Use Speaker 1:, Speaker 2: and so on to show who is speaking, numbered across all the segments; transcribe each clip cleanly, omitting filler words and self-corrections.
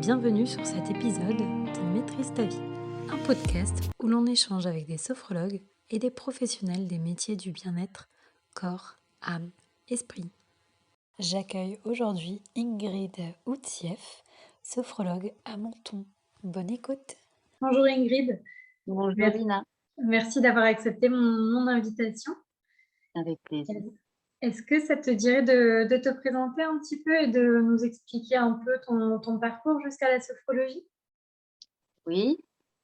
Speaker 1: bienvenue sur cet épisode de Maîtrise ta vie, un podcast où l'on échange avec des sophrologues et des professionnels des métiers du bien-être, corps, âme, esprit. J'accueille aujourd'hui Ingrid Outsief, sophrologue à Menton. Bonne écoute.
Speaker 2: Bonjour Ingrid,
Speaker 3: Bonjour
Speaker 2: Mer-
Speaker 3: Lina,
Speaker 2: merci d'avoir accepté mon invitation.
Speaker 3: avec plaisir.
Speaker 2: Est-ce que ça te dirait de te présenter un petit peu et de nous expliquer un peu ton parcours jusqu'à la sophrologie?
Speaker 3: Oui,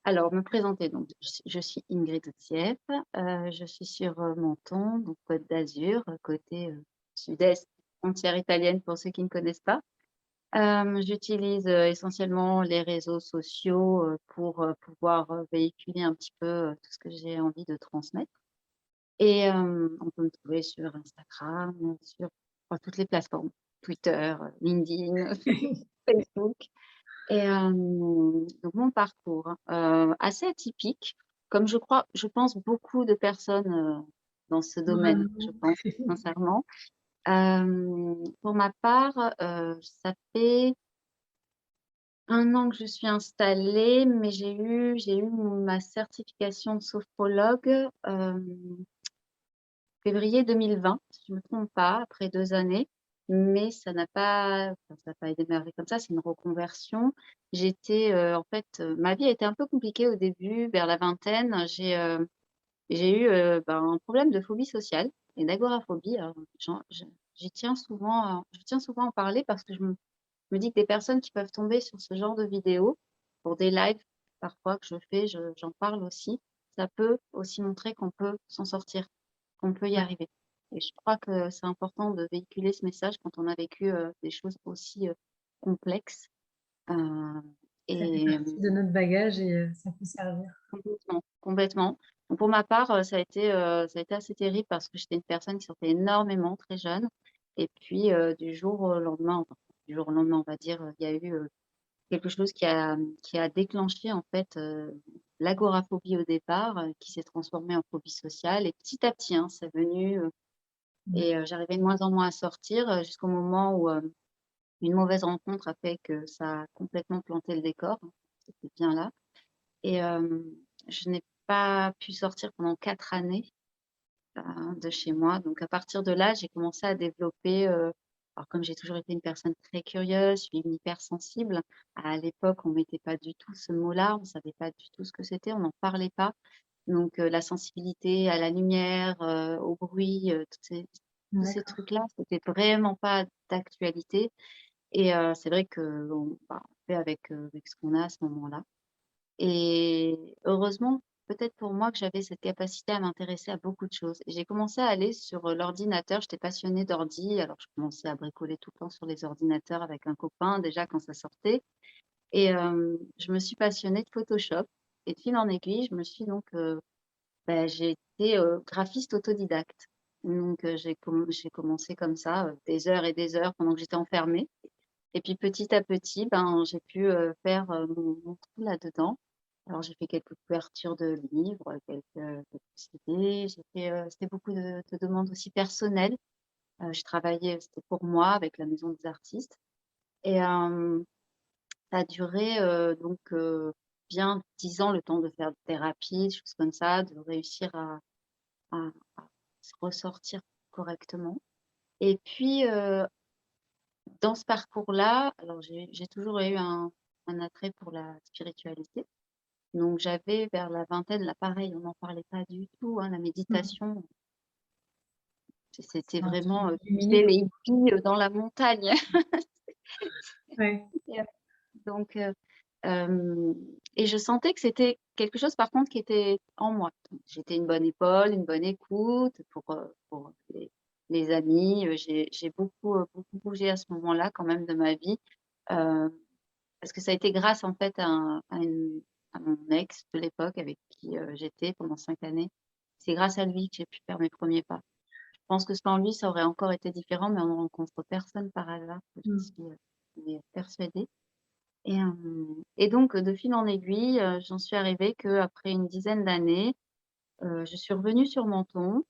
Speaker 3: alors me présenter, donc je suis Ingrid Outsief, je suis sur Menton, donc Côte d'Azur, côté sud-est, frontière italienne pour ceux qui ne connaissent pas. J'utilise essentiellement les réseaux sociaux pour pouvoir véhiculer un petit peu tout ce que j'ai envie de transmettre. Et on peut me trouver sur Instagram, sur toutes les plateformes, Twitter, LinkedIn, Facebook. Et donc mon parcours, assez atypique, comme je pense beaucoup de personnes, dans ce domaine, je
Speaker 2: Vraiment.
Speaker 3: pense sincèrement. Pour ma part, ça fait 1 an que je suis installée, mais j'ai eu ma certification de sophrologue, février 2020, si je me trompe pas, après 2 années, mais ça n'a pas démarré comme ça, c'est une reconversion. J'étais, en fait, ma vie a été un peu compliquée au début, vers la vingtaine. J'ai eu, un problème de phobie sociale et d'agoraphobie. Alors je tiens souvent à en parler parce que je me dis que des personnes qui peuvent tomber sur ce genre de vidéos, pour des lives parfois que je fais, j'en parle aussi, ça peut aussi montrer qu'on peut s'en sortir, qu'on peut y
Speaker 2: Ouais,
Speaker 3: arriver. Et je crois que c'est important de véhiculer ce message quand on a vécu, des choses aussi, complexes, heu
Speaker 2: ça fait
Speaker 3: et
Speaker 2: partie de notre bagage et ça peut servir.
Speaker 3: complètement, complètement. Donc pour ma part, ça a été assez terrible parce que j'étais une personne qui sortait énormément très jeune et puis, du jour au lendemain, enfin, du jour au lendemain, on va dire, il y a eu, quelque chose qui a déclenché en fait, l'agoraphobie au départ, qui s'est transformée en phobie sociale et petit à petit, hein, c'est venu,
Speaker 2: Ouais.
Speaker 3: et j'arrivais de moins en moins à sortir, jusqu'au moment où, une mauvaise rencontre a fait que ça a complètement planté le décor. C'était bien là et je n'ai pas pu sortir pendant 4 années, de chez moi. Donc à partir de là, j'ai commencé à développer, alors comme j'ai toujours été une personne très curieuse, je suis une hypersensible. À l'époque, on mettait pas du tout ce mot-là, on savait pas du tout ce que c'était, on n'en parlait pas. Donc la sensibilité à la lumière, au bruit, tous ces
Speaker 2: D'accord.
Speaker 3: trucs-là, c'était vraiment pas d'actualité et c'est vrai qu'on on fait avec ce qu'on a à ce moment-là. Et heureusement, peut-être pour moi, que j'avais cette capacité à m'intéresser à beaucoup de choses. Et j'ai commencé à aller sur, l'ordinateur. J'étais passionnée d'ordi, alors je commençais à bricoler tout le temps sur les ordinateurs avec un copain, déjà quand ça sortait. Et je me suis passionnée de Photoshop et de fil en aiguille, je me suis donc, j'ai été, graphiste autodidacte. Donc j'ai commencé comme ça, des heures et des heures pendant que j'étais enfermée. Et puis petit à petit, j'ai pu, faire, mon trou là-dedans. Alors j'ai fait quelques couvertures de livres, quelques CD, j'ai fait, c'était beaucoup de demandes aussi personnelles. Je travaillais, c'était pour moi avec la Maison des artistes et ça a duré, donc bien 10 ans, le temps de faire de thérapie, des choses comme ça, de réussir à se ressortir correctement et puis, dans ce parcours-là, alors j'ai toujours eu un attrait pour la spiritualité. Donc j'avais vers la vingtaine, là pareil, on n'en parlait pas du tout, hein, la
Speaker 2: Mmh.
Speaker 3: méditation, c'était
Speaker 2: C'est un
Speaker 3: vraiment,
Speaker 2: truc
Speaker 3: tu sais,
Speaker 2: lumineux.
Speaker 3: les hippies, dans la montagne.
Speaker 2: Ouais.
Speaker 3: Et donc et je sentais que c'était quelque chose par contre qui était en moi. Donc j'étais une bonne épaule, une bonne écoute pour les amis, j'ai beaucoup, beaucoup bougé à ce moment-là quand même de ma vie, heu, parce que ça a été grâce en fait à mon ex de l'époque avec qui, j'étais pendant 5 années. C'est grâce à lui que j'ai pu faire mes premiers pas. Je pense que sans lui, ça aurait encore été différent, mais on ne rencontre personne par hasard,
Speaker 2: Mmh.
Speaker 3: j'en suis persuadée. Et donc, de fil en aiguille, j'en suis arrivée qu'après une dizaine d'années, je suis revenue sur Menton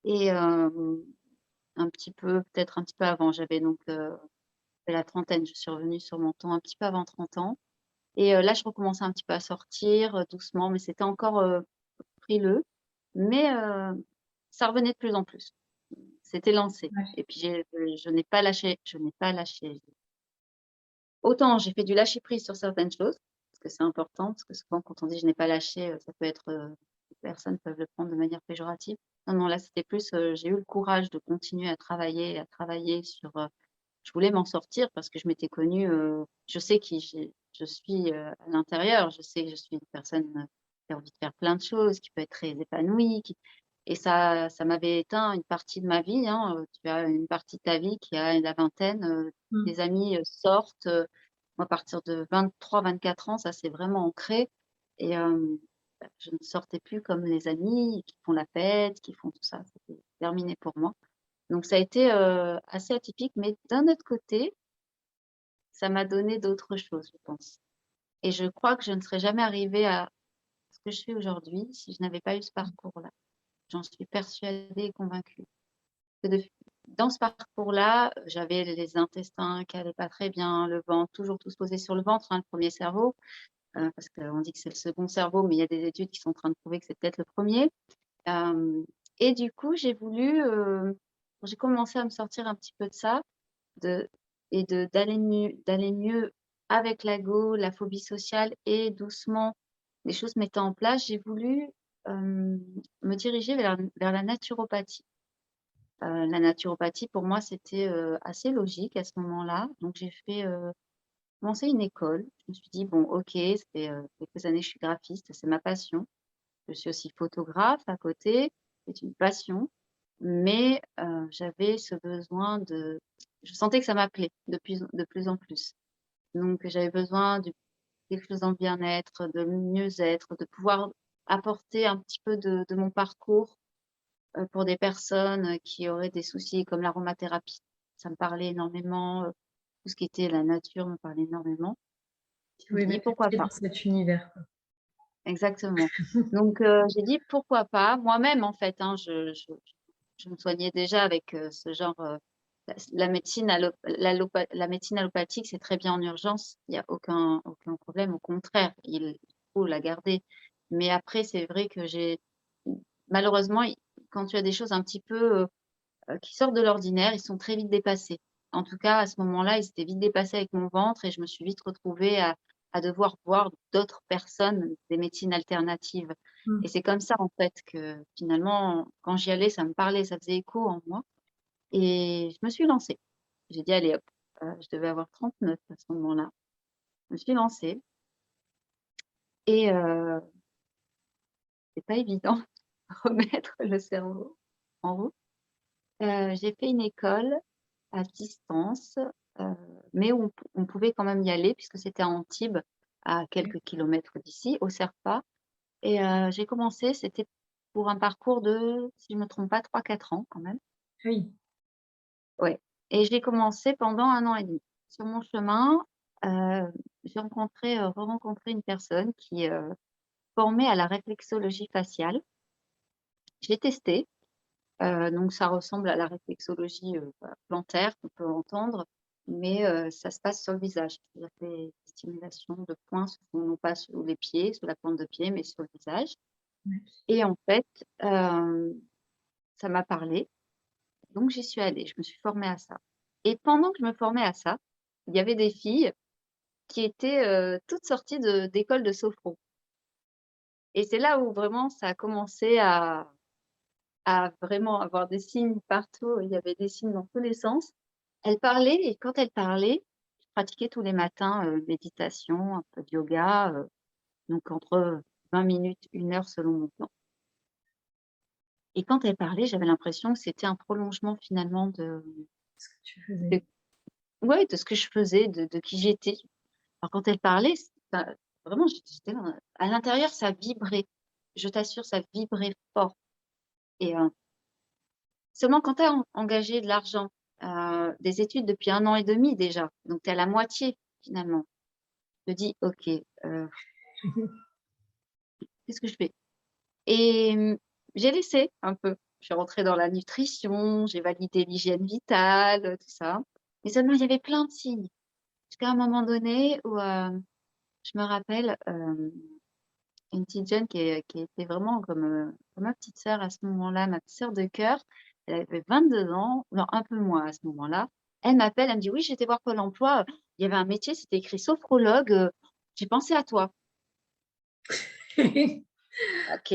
Speaker 3: et peut-être un petit peu avant, j'avais donc, fait la trentaine, je suis revenue sur mon ton un petit peu avant 30 ans et là, je recommençais un petit peu à sortir, doucement, mais c'était encore, frileux, mais ça revenait de plus en plus. C'était lancé
Speaker 2: Ouais.
Speaker 3: et puis je n'ai pas lâché, je n'ai pas lâché. Autant j'ai fait du lâcher prise sur certaines choses, parce que c'est important, parce que souvent quand on dit: «Je n'ai pas lâché», ça peut être, les personnes peuvent le prendre de manière péjorative. Non, non, là, c'était plus, j'ai eu le courage de continuer à travailler sur, je voulais m'en sortir parce que je m'étais connue, je sais je suis, à l'intérieur. Je sais que je suis une personne, qui a envie de faire plein de choses, qui peut être très épanouie, qui et ça m'avait éteint une partie de ma vie, hein, tu as une partie de ta vie qui a la vingtaine,
Speaker 2: Mmh.
Speaker 3: tes amis, sortent, moi à partir de 23-24 ans, ça s'est vraiment ancré et je ne sortais plus comme les amis qui font la fête, qui font tout ça. C'était terminé pour moi. Donc ça a été, assez atypique, mais d'un autre côté, ça m'a donné d'autres choses, je pense. Et je crois que je ne serais jamais arrivée à ce que je suis aujourd'hui si je n'avais pas eu ce parcours-là. J'en suis persuadée et convaincue. Que de Dans ce parcours-là, j'avais les intestins qui allaient pas très bien, le ventre, toujours tout se posait sur le ventre, hein, le 1er cerveau, parce qu'on dit que c'est le second cerveau, mais il y a des études qui sont en train de prouver que c'est peut-être le premier. Er Et du coup, quand j'ai commencé à me sortir un petit peu de ça, de d'aller mieux avec l'ego, la phobie sociale et doucement les choses se mettaient en place, j'ai voulu, me diriger vers la naturopathie. La naturopathie pour moi c'était, assez logique à ce moment-là, donc j'ai commencé une école. Je me suis dit: «Bon OK, ça fait, quelques années que je suis graphiste, c'est ma passion». Je suis aussi photographe à côté, c'est une passion, mais j'avais ce besoin je sentais que ça m'appelait de plus en plus. Donc j'avais besoin de quelque chose dans le bien-être, de mieux-être, de pouvoir apporter un petit peu de mon parcours, pour des personnes, qui auraient des soucis comme l'aromathérapie. Ça me parlait énormément, tout ce qui était la nature me parlait énormément.
Speaker 2: Tu
Speaker 3: Je me
Speaker 2: voulais
Speaker 3: suis dit:
Speaker 2: mettre les
Speaker 3: «Pourquoi
Speaker 2: pieds
Speaker 3: pas?»
Speaker 2: dans cet univers, quoi.
Speaker 3: Exactement. Donc j'ai dit: «Pourquoi pas?» Moi-même en fait, hein, je me soignais déjà avec, ce genre, la médecine la médecine allopathique, c'est très bien en urgence, il y a aucun problème, au contraire, il faut la garder. Mais après, c'est vrai que malheureusement, quand tu as des choses un petit peu, qui sortent de l'ordinaire, ils sont très vite dépassés. En tout cas, à ce moment-là, ils étaient vite dépassés avec mon ventre et je me suis vite retrouvée à devoir voir d'autres personnes, des médecines alternatives
Speaker 2: Mmh.
Speaker 3: et c'est comme ça, en fait, que finalement, quand j'y allais, ça me parlait, ça faisait écho en moi et je me suis lancée. J'ai dit: «Allez hop», je devais avoir 39 à ce moment-là. Je me suis lancée et c'est pas évident de remettre le cerveau en route. J'ai fait une école à distance, heu, mais où on pouvait quand même y aller puisque c'était à Antibes, à
Speaker 2: OK.
Speaker 3: quelques kilomètres d'ici, au Cerfa et j'ai commencé, c'était pour un parcours de, si je me trompe pas, 3-4 ans quand même.
Speaker 2: Oui.
Speaker 3: Ouais et j'ai commencé pendant 1 an et demi. Sur mon chemin, j'ai re-rencontré une personne qui est, formée à la réflexologie faciale. J'ai testé. Donc ça ressemble à la réflexologie, plantaire qu'on peut entendre, mais ça se passe sur le visage. C'est-à-dire des stimulations de points non pas sous les pieds, sous la plante de pied, mais sur le visage
Speaker 2: Ouais.
Speaker 3: et en fait, ça m'a parlé, donc j'y suis allée, je me suis formée à ça et pendant que je me formais à ça, il y avait des filles qui étaient, toutes sorties d'écoles de sophro et c'est là où vraiment ça a commencé à vraiment avoir des signes partout, il y avait des signes dans tous les sens. Elle parlait et quand elle parlait, je pratiquais tous les matins, méditation, un peu de yoga, donc entre 20 minutes, 1 heure selon mon plan et quand elle parlait, j'avais l'impression que c'était un prolongement finalement
Speaker 2: Ce que tu faisais.
Speaker 3: de ouais, de ce que je faisais, de qui j'étais. Alors quand elle parlait, ça vraiment j'étais là, à l'intérieur ça vibrait. Je t'assure, ça vibrait fort et seulement quand tu as engagé de l'argent, des études depuis 1 an et demi déjà, donc tu es à la moitié finalement. Je te dis: «OK, qu'est-ce que je fais?» et j'ai laissé un peu. Je suis rentrée dans la nutrition, j'ai validé l'hygiène vitale, tout ça Mais seulement, il y avait plein de signes. Jusqu'à un moment donné où je me rappelle une petite jeune qui était vraiment comme ma petite sœur à ce moment-là, ma petite sœur de cœur. Elle avait 22 ans, non, un peu moins à ce moment-là. Elle m'appelle, elle me dit: «Oui, j'étais voir Pôle emploi, il y avait un métier, c'était écrit sophrologue, j'ai pensé à toi». OK,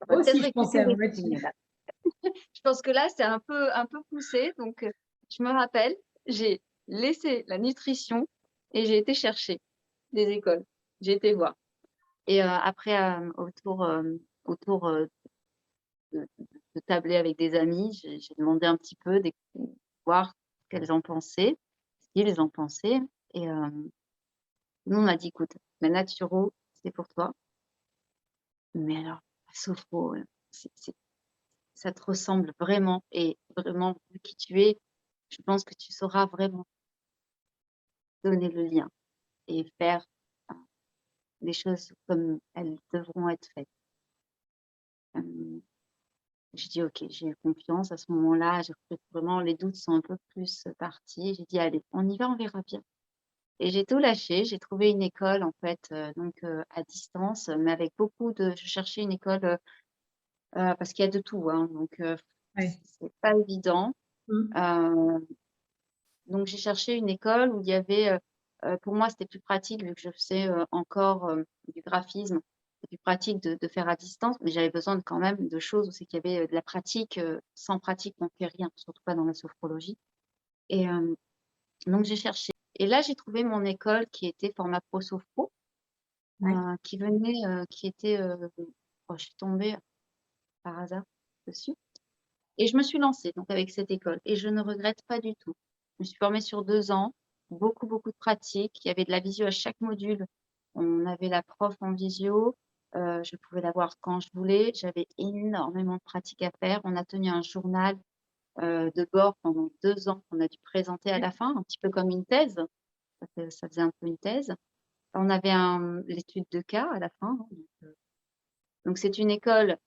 Speaker 3: on va
Speaker 2: Moi aussi,
Speaker 3: peut-être
Speaker 2: je pensais à
Speaker 3: récupérer
Speaker 2: moi
Speaker 3: ce
Speaker 2: dessus.
Speaker 3: signe-là. Je pense que là, c'est un peu poussé, donc je me rappelle, j'ai laissé la nutrition et j'ai été chercher des écoles. J'ai été voir et après, autour de tabler avec des amis, j'ai demandé un petit peu voir ce qu'elles en pensaient, ce qu'ils en pensaient et nous on m'a dit: «Écoute, la naturo, c'est pour toi, mais alors la sophro, c'est ça te ressemble vraiment et vraiment vu qui tu es, je pense que tu sauras vraiment donner le lien et faire, heu, les choses comme elles devront être faites». Hem, j'ai dit: «OK», j'ai eu confiance à ce moment-là, j'ai repris vraiment les doutes sont un peu plus, partis. J'ai dit: «Allez, on y va, on verra bien». Et j'ai tout lâché, j'ai trouvé une école en fait, à distance, mais avec beaucoup de je cherchais une école, parce qu'il y a de tout, hein,
Speaker 2: Ouais.
Speaker 3: c'est pas évident.
Speaker 2: Mmh.
Speaker 3: Heu, donc j'ai cherché une école où il y avait, pour moi c'était plus pratique vu que je faisais, encore, du graphisme. C'est plus pratique de faire à distance, mais j'avais besoin quand même de choses où c'est qu'il y avait, de la pratique, sans pratique on fait rien, surtout pas dans la sophrologie et donc j'ai cherché et là j'ai trouvé mon école qui était format pro sophro.
Speaker 2: Ouais.
Speaker 3: Qui était, oh je suis tombée par hasard dessus et je me suis lancée donc avec cette école et je ne regrette pas du tout. Je me suis formée sur 2 ans, beaucoup, beaucoup de pratique. Il y avait de la visio à chaque module. On avait la prof en visio, je pouvais la voir quand je voulais. J'avais énormément de pratique à faire. On a tenu un journal, de bord pendant 2 ans qu'on a dû présenter à la fin, un petit peu comme une thèse. Ça faisait un peu une thèse. On avait l'étude de cas à la fin, hein, donc c'est une école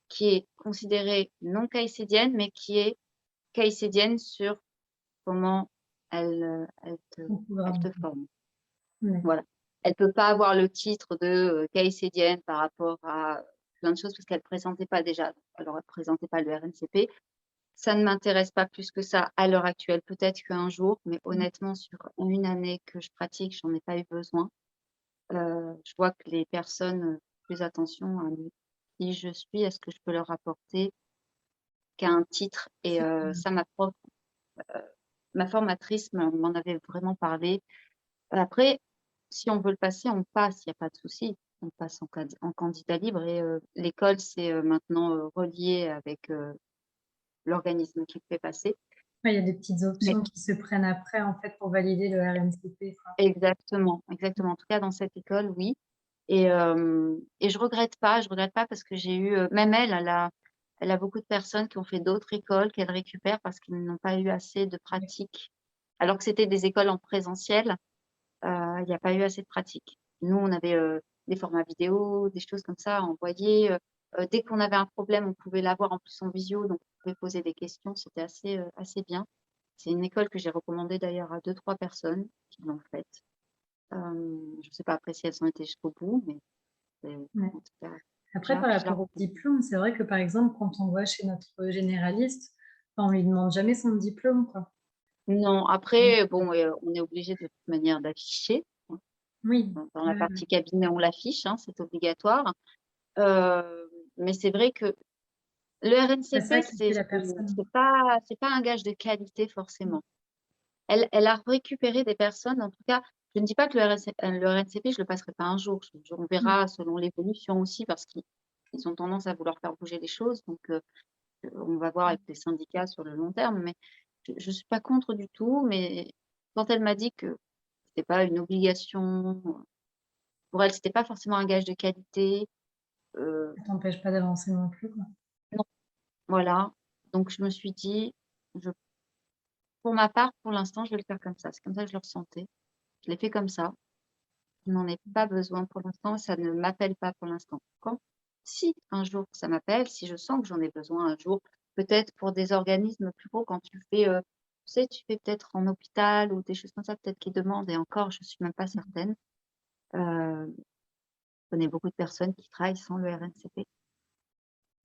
Speaker 3: qui est considérée non caïcédienne, mais qui est caïcédienne sur comment
Speaker 2: On
Speaker 3: elle
Speaker 2: programme.
Speaker 3: te forme.
Speaker 2: D'accord.
Speaker 3: Voilà. Elle peut pas avoir le titre de, caïcédienne par rapport à plein de choses parce qu'elle présentait pas déjà alors elle présentait pas le RNCP. Ça ne m'intéresse pas plus que ça à l'heure actuelle. Peut-être qu'un jour, mais
Speaker 2: Mmh.
Speaker 3: honnêtement sur une année que je pratique, j'en ai pas eu besoin. Je vois que les personnes, font plus attention à qui je suis, à ce que je peux leur apporter qu'à un titre et
Speaker 2: C'est
Speaker 3: ça ma prof, ma formatrice m'en avait vraiment parlé. Après, si on veut le passer, on passe, il y a pas de souci. On passe en candidat libre et l'école, c'est, maintenant, relié avec, l'organisme qui le fait passer.
Speaker 2: Ouais, il y a des petites
Speaker 3: Mais
Speaker 2: options qui se prennent après, en fait, pour valider le RNCP, quoi.
Speaker 3: exactement, exactement. En tout cas, dans cette école, oui et je regrette pas parce que j'ai eu, même elle, elle a beaucoup de personnes qui ont fait d'autres écoles qu'elle récupère parce qu'ils n'ont pas eu assez de
Speaker 2: Ouais.
Speaker 3: pratique. Alors que c'était des écoles en présentiel, il y a pas eu assez de pratique. Nous, on avait, des formats vidéo, des choses comme ça à envoyer, dès qu'on avait un problème, on pouvait l'avoir en plus en visio, donc on pouvait poser des questions, c'était assez bien. C'est une école que j'ai recommandée d'ailleurs à 2-3 personnes qui l'ont faite. Je sais pas après si elles ont été jusqu'au bout, mais c'est
Speaker 2: Ouais.
Speaker 3: en tout cas,
Speaker 2: Après, par
Speaker 3: je la
Speaker 2: rapport au
Speaker 3: recommande.
Speaker 2: diplôme, c'est vrai que, par exemple, quand on va chez notre généraliste, enfin, on lui demande jamais son diplôme, quoi.
Speaker 3: Non,
Speaker 2: Donc
Speaker 3: après bon, on est obligé de toute manière d'afficher, hein.
Speaker 2: oui,
Speaker 3: Dans la
Speaker 2: ouais, ouais.
Speaker 3: partie cabinet, on l'affiche, hein, c'est obligatoire. Mais c'est vrai que le
Speaker 2: C'est ça
Speaker 3: RNCP,
Speaker 2: qui fait la personne.
Speaker 3: c'est pas un gage de qualité forcément. Elle a récupéré des personnes, en tout cas, je ne dis pas que le RNCP, je le passerai pas un jour. On
Speaker 2: Mmh.
Speaker 3: verra selon l'évolution aussi parce qu'ils ont tendance à vouloir faire bouger les choses, donc on va voir avec les syndicats sur le long terme, mais je suis pas contre du tout, mais quand elle m'a dit que c'était pas une obligation, pour elle, c'était pas forcément un gage de qualité, heu,
Speaker 2: Ça t'empêche pas d'avancer non plus, quoi.
Speaker 3: non, voilà. Donc je me suis dit: «Je pour ma part, pour l'instant, je vais le faire comme ça». C'est comme ça que je le ressentais. Je l'ai fait comme ça. Je n'en ai pas besoin pour l'instant, ça ne m'appelle pas pour l'instant. Quand si un jour ça m'appelle, si je sens que j'en ai besoin un jour, peut-être pour des organismes plus gros quand tu fais, sais, tu fais peut-être en hôpital ou des choses comme ça, peut-être qu'ils demandent et encore, je suis même pas certaine. Je connais beaucoup de personnes qui travaillent sans le RNCP.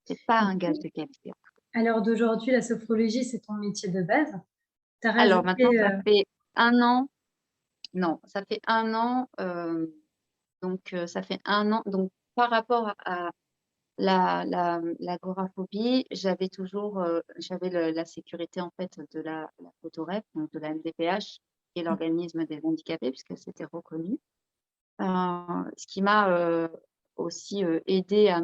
Speaker 3: C'est pas un gage de qualité.
Speaker 2: À l'heure d'aujourd'hui, la sophrologie, c'est ton métier de base. Tu as
Speaker 3: Alors maintenant,
Speaker 2: rajouté,
Speaker 3: ça fait 1 an non, ça fait 1 an, ça fait 1 an donc par rapport à l'agoraphobie, j'avais toujours, j'avais la sécurité en fait de la Photorep, donc de la MDPH, qui est l'organisme des handicapés puisque c'était reconnu. Ce qui m'a, aussi, aidée à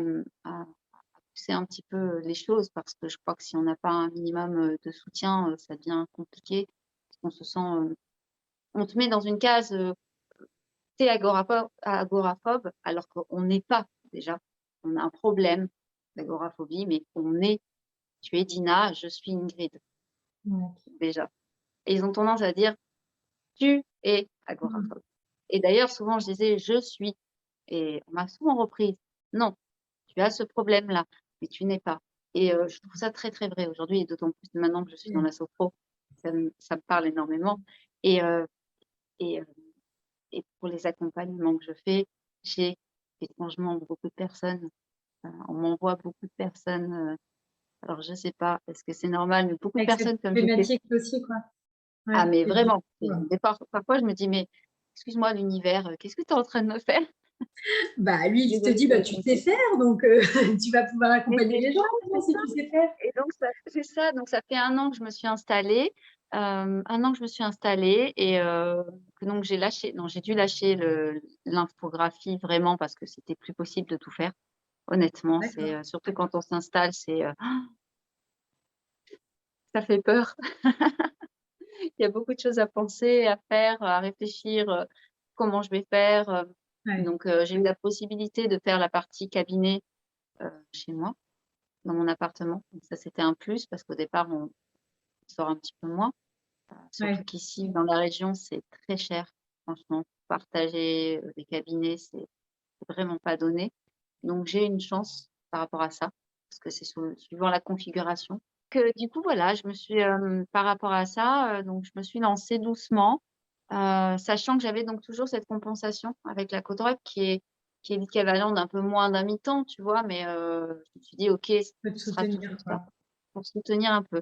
Speaker 3: pousser un petit peu les choses parce que je crois que si on n'a pas un minimum, de soutien, ça devient compliqué. Parce qu'on se sent, on te met dans une case, tu es agoraphobe alors qu'on n'est pas déjà. On a un problème d'agoraphobie, mais on est tu es Dina, je suis Ingrid,
Speaker 2: ouais.
Speaker 3: déjà. Et ils ont tendance à dire: «Tu es
Speaker 2: Mmh.
Speaker 3: agoraphobe». Et d'ailleurs, souvent, je disais: «Je suis» et on m'a souvent reprise: «Non, tu as ce problème-là, mais tu n'es pas». Et je trouve ça très, très vrai aujourd'hui et d'autant plus maintenant que je suis dans
Speaker 2: Mmh.
Speaker 3: la sophro, ça me parle énormément et et heu et pour les accompagnements que je fais, j'ai étrangement beaucoup de personnes, on m'envoie beaucoup de personnes, alors je sais pas, est-ce que c'est normal, mais beaucoup de
Speaker 2: Avec cette
Speaker 3: personnes comme j'ai fait
Speaker 2: problématique aussi, quoi. Ouais,
Speaker 3: ah mais
Speaker 2: et du
Speaker 3: vraiment,
Speaker 2: coup,
Speaker 3: des parfois je me dis: «Mais excuse-moi l'univers, qu'est-ce que tu es en train de me faire?»
Speaker 2: bah, lui, il se
Speaker 3: Désolée
Speaker 2: dit:
Speaker 3: pour
Speaker 2: «Bah,
Speaker 3: le
Speaker 2: tu
Speaker 3: terme
Speaker 2: sais faire, donc tu vas pouvoir
Speaker 3: mais
Speaker 2: accompagner les gens maintenant
Speaker 3: c'est
Speaker 2: si
Speaker 3: ça
Speaker 2: tu sais faire».
Speaker 3: et donc ça c'est ça, donc ça fait 1 an que je me suis installée, 1 an que je me suis installée et que donc j'ai lâché non, j'ai dû lâcher l'infographie vraiment parce que c'était plus possible de tout faire. Honnêtement, c'est,
Speaker 2: D'accord.
Speaker 3: surtout quand on s'installe, c'est, ça fait peur. Il y a beaucoup de choses à penser, à faire, à réfléchir, comment je vais faire,
Speaker 2: Ouais,
Speaker 3: donc j'ai eu la possibilité de faire la partie cabinet, chez moi, dans mon appartement. Donc ça, c'était un plus parce qu'au départ, on sort un petit peu moins, surtout
Speaker 2: ouais.
Speaker 3: qu'ici, dans la région, c'est très cher. Franchement, partager, des cabinets, c'est vraiment pas donné. Donc j'ai une chance par rapport à ça, parce que c'est suivant la configuration. Que du coup, voilà, je me suis, par rapport à ça, donc je me suis lancée doucement, sachant que j'avais donc toujours cette compensation avec la Codorep qui est l'équivalent d'un peu moins d'un mi-temps, tu vois? Mais je me suis dit: «OK, ce
Speaker 2: Peut te
Speaker 3: sera toujours
Speaker 2: soutenir,
Speaker 3: ça»,
Speaker 2: quoi.
Speaker 3: pour soutenir un peu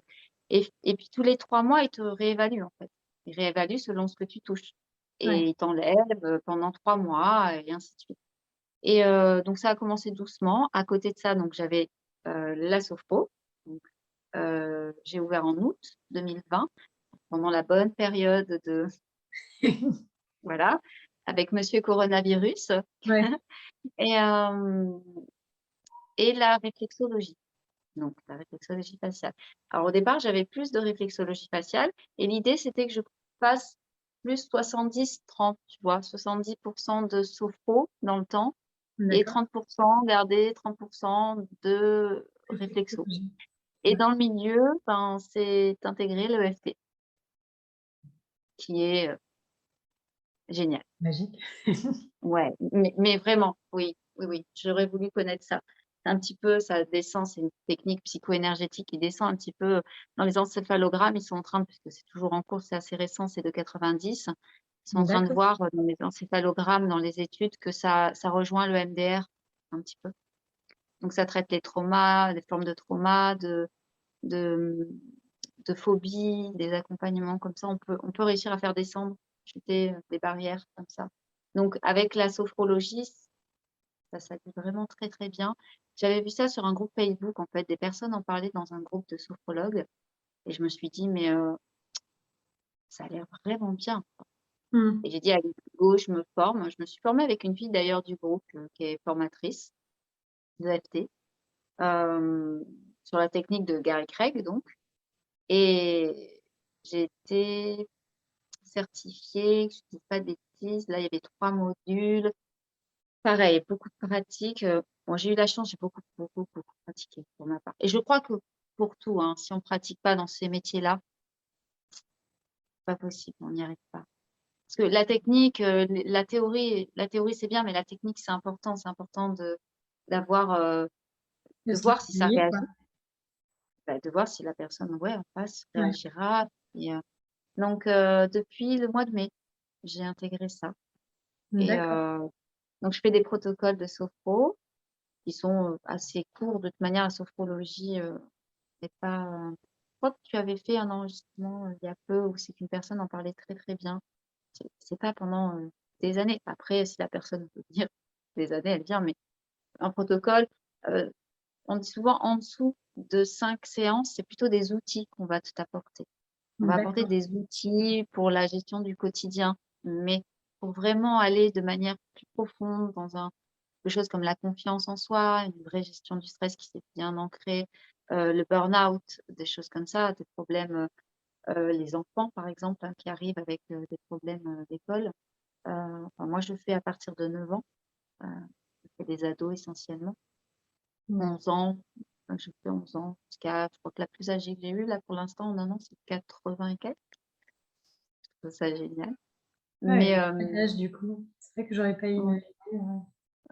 Speaker 3: et puis tous les 3 mois, ils te réévaluent, en fait. Ils réévaluent selon ce que tu touches et
Speaker 2: Ouais,
Speaker 3: ils t'enlèvent, pendant 3 mois et ainsi de suite. Et donc ça a commencé doucement. À côté de ça, donc j'avais, la sophro, donc j'ai ouvert en août 2020, pendant la bonne période de voilà, avec monsieur coronavirus
Speaker 2: ouais,
Speaker 3: et hem et la réflexologie, donc la réflexologie faciale. Alors au départ, j'avais plus de réflexologie faciale et l'idée, c'était que je fasse plus 70-30, tu vois? 70 de sophro dans le temps et
Speaker 2: d'accord.
Speaker 3: 30 garder 30 de réflexo
Speaker 2: Réflexologie.
Speaker 3: et
Speaker 2: Ouais,
Speaker 3: dans le milieu, ben, c'est intégrer l'EFT qui est, génial.
Speaker 2: magique.
Speaker 3: Ouais, mais vraiment, oui, oui, oui, j'aurais voulu connaître ça. C'est un petit peu ça descend, c'est une technique psycho-énergétique qui descend un petit peu dans les encéphalogrammes. Ils sont en train puisque c'est toujours en cours, c'est assez récent, c'est de 90. Ils sont en train de
Speaker 2: D'accord.
Speaker 3: voir, dans les encéphalogrammes, dans les études que ça rejoint le MDR un petit peu. Donc ça traite les traumas, les formes de trauma, de, mmh, de phobies, des accompagnements comme ça. On peut réussir à faire descendre, chuter, des barrières comme ça. Donc avec la sophrologie, ça s'allie vraiment très, très bien. J'avais vu ça sur un groupe Facebook en fait, des personnes en parlaient dans un groupe de sophrologues et je me suis dit: «Mais ça a l'air vraiment bien».
Speaker 2: Mmh.
Speaker 3: Et j'ai dit: «Allez, go, je me forme». Je me suis formée avec une fille d'ailleurs du groupe, qui est formatrice d'EFT, sur la technique de Gary Craig donc et j'ai été certifiée, que je dise pas de bêtises, là, il y avait 3 modules. Pareil, beaucoup de pratique, bon, j'ai eu la chance, j'ai beaucoup, beaucoup, beaucoup pratiqué pour ma part et je crois que pour tout, hein, si on pratique pas dans ces métiers-là, pas possible, on n'y arrive pas. Parce que la technique, la théorie c'est bien, mais la technique c'est important d'avoir,
Speaker 2: De
Speaker 3: de
Speaker 2: se
Speaker 3: voir si ça
Speaker 2: l'appuyer, quoi.
Speaker 3: réagit, bah, de voir si la personne, ouais, en face
Speaker 2: Ouais.
Speaker 3: réagira. Et, donc, depuis le mois de mai, j'ai intégré ça. Et
Speaker 2: D'accord.
Speaker 3: donc, je fais des protocoles de sophro qui sont assez courts. De toute manière, la sophrologie n'est pas. Je crois que tu avais fait un enregistrement il y a peu où c'est qu'une personne en parlait très très bien. C'est pas pendant des années. Après, si la personne veut venir des années, elle vient. Mais un protocole, euh, on dit souvent en dessous de 5 séances, c'est plutôt des outils qu'on va t'apporter. On va apporter
Speaker 2: D'accord.
Speaker 3: des outils pour la gestion du quotidien, mais pour vraiment aller de manière plus profonde dans des choses comme la confiance en soi, une vraie gestion du stress qui s'est bien ancrée, le burn-out, des choses comme ça, des problèmes, les enfants par exemple, hein, qui arrivent avec des problèmes d'école. Enfin, moi, je le fais à partir de 9 ans. euh, je fais des ados essentiellement.
Speaker 2: Mm.
Speaker 3: 11 ans, je fais 11 ans jusqu'à, je crois que la plus âgée que j'ai eue, là, pour l'instant, en un an, c'est 80 et quelques. Je trouve ça génial.
Speaker 2: Ouais,
Speaker 3: Mais,
Speaker 2: quel âge du coup? C'est vrai que j'aurais pas
Speaker 3: ouais,
Speaker 2: imaginé, ouais.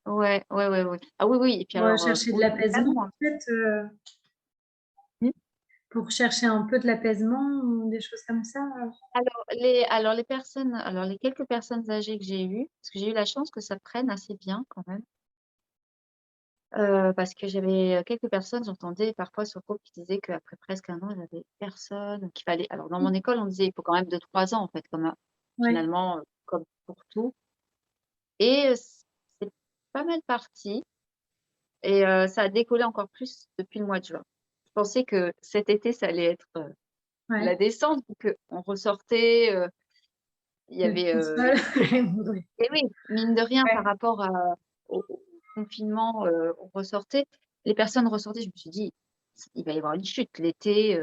Speaker 3: ouais, ouais, ouais, ouais. Ah oui, oui, et puis
Speaker 2: Pour,
Speaker 3: alors,
Speaker 2: chercher de
Speaker 3: pour le
Speaker 2: l'apaisement
Speaker 3: calme, moi.
Speaker 2: peut-être,
Speaker 3: Hmm.
Speaker 2: pour chercher un peu de l'apaisement ou des choses comme ça?
Speaker 3: Alors les quelques personnes âgées que j'ai eues, parce que j'ai eu la chance que ça prenne assez bien quand même, parce que j'avais quelques personnes, j'entendais parfois sur le groupe qui disaient qu'après presque un an, il y avait personne, qu'il fallait. Alors dans mon école, on disait il faut quand même 2-3 ans en fait,
Speaker 2: Ouais.
Speaker 3: finalement, comme pour tout. Et c'est pas mal parti. Et ça a décollé encore plus depuis le mois de juin. Je pensais que cet été, ça allait être la
Speaker 2: Ouais.
Speaker 3: descente, vu qu'on ressortait, il y
Speaker 2: Le
Speaker 3: avait,
Speaker 2: tout seul.
Speaker 3: et oui, mine de rien, par
Speaker 2: Ouais.
Speaker 3: rapport au confinement, on ressortait. Les personnes ressortaient, je me suis dit, il va y avoir une chute l'été.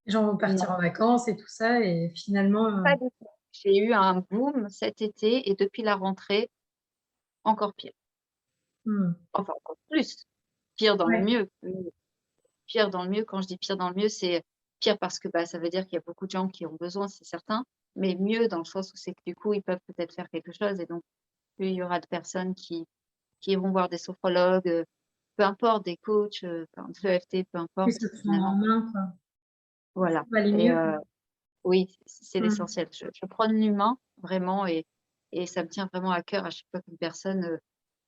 Speaker 2: Les gens vont
Speaker 3: Non,
Speaker 2: partir en vacances et tout ça et finalement,
Speaker 3: pas du tout. J'ai eu un boom cet été et depuis la rentrée, encore pire.
Speaker 2: mmh,
Speaker 3: Enfin, encore plus. Pire dans le
Speaker 2: ouais,
Speaker 3: mieux. Pire dans le mieux, quand je dis pire dans le mieux, c'est pire parce que bah, ça veut dire qu'il y a beaucoup de gens qui ont besoin, c'est certain, mais mieux dans le sens où c'est que du coup, ils peuvent peut-être faire quelque chose et donc plus il y aura de personnes qui iront voir des sophrologues, peu importe, des coachs, enfin, de l'EFT, peu
Speaker 2: qu'ils
Speaker 3: importe,
Speaker 2: se font en
Speaker 3: finalement.
Speaker 2: main, quoi. Ça
Speaker 3: Voilà.
Speaker 2: va aller
Speaker 3: Et
Speaker 2: mieux, quoi.
Speaker 3: oui, c'est
Speaker 2: Mmh.
Speaker 3: l'essentiel. Je prône l'humain, vraiment, et ça me tient vraiment à cœur à chaque fois qu'une personne,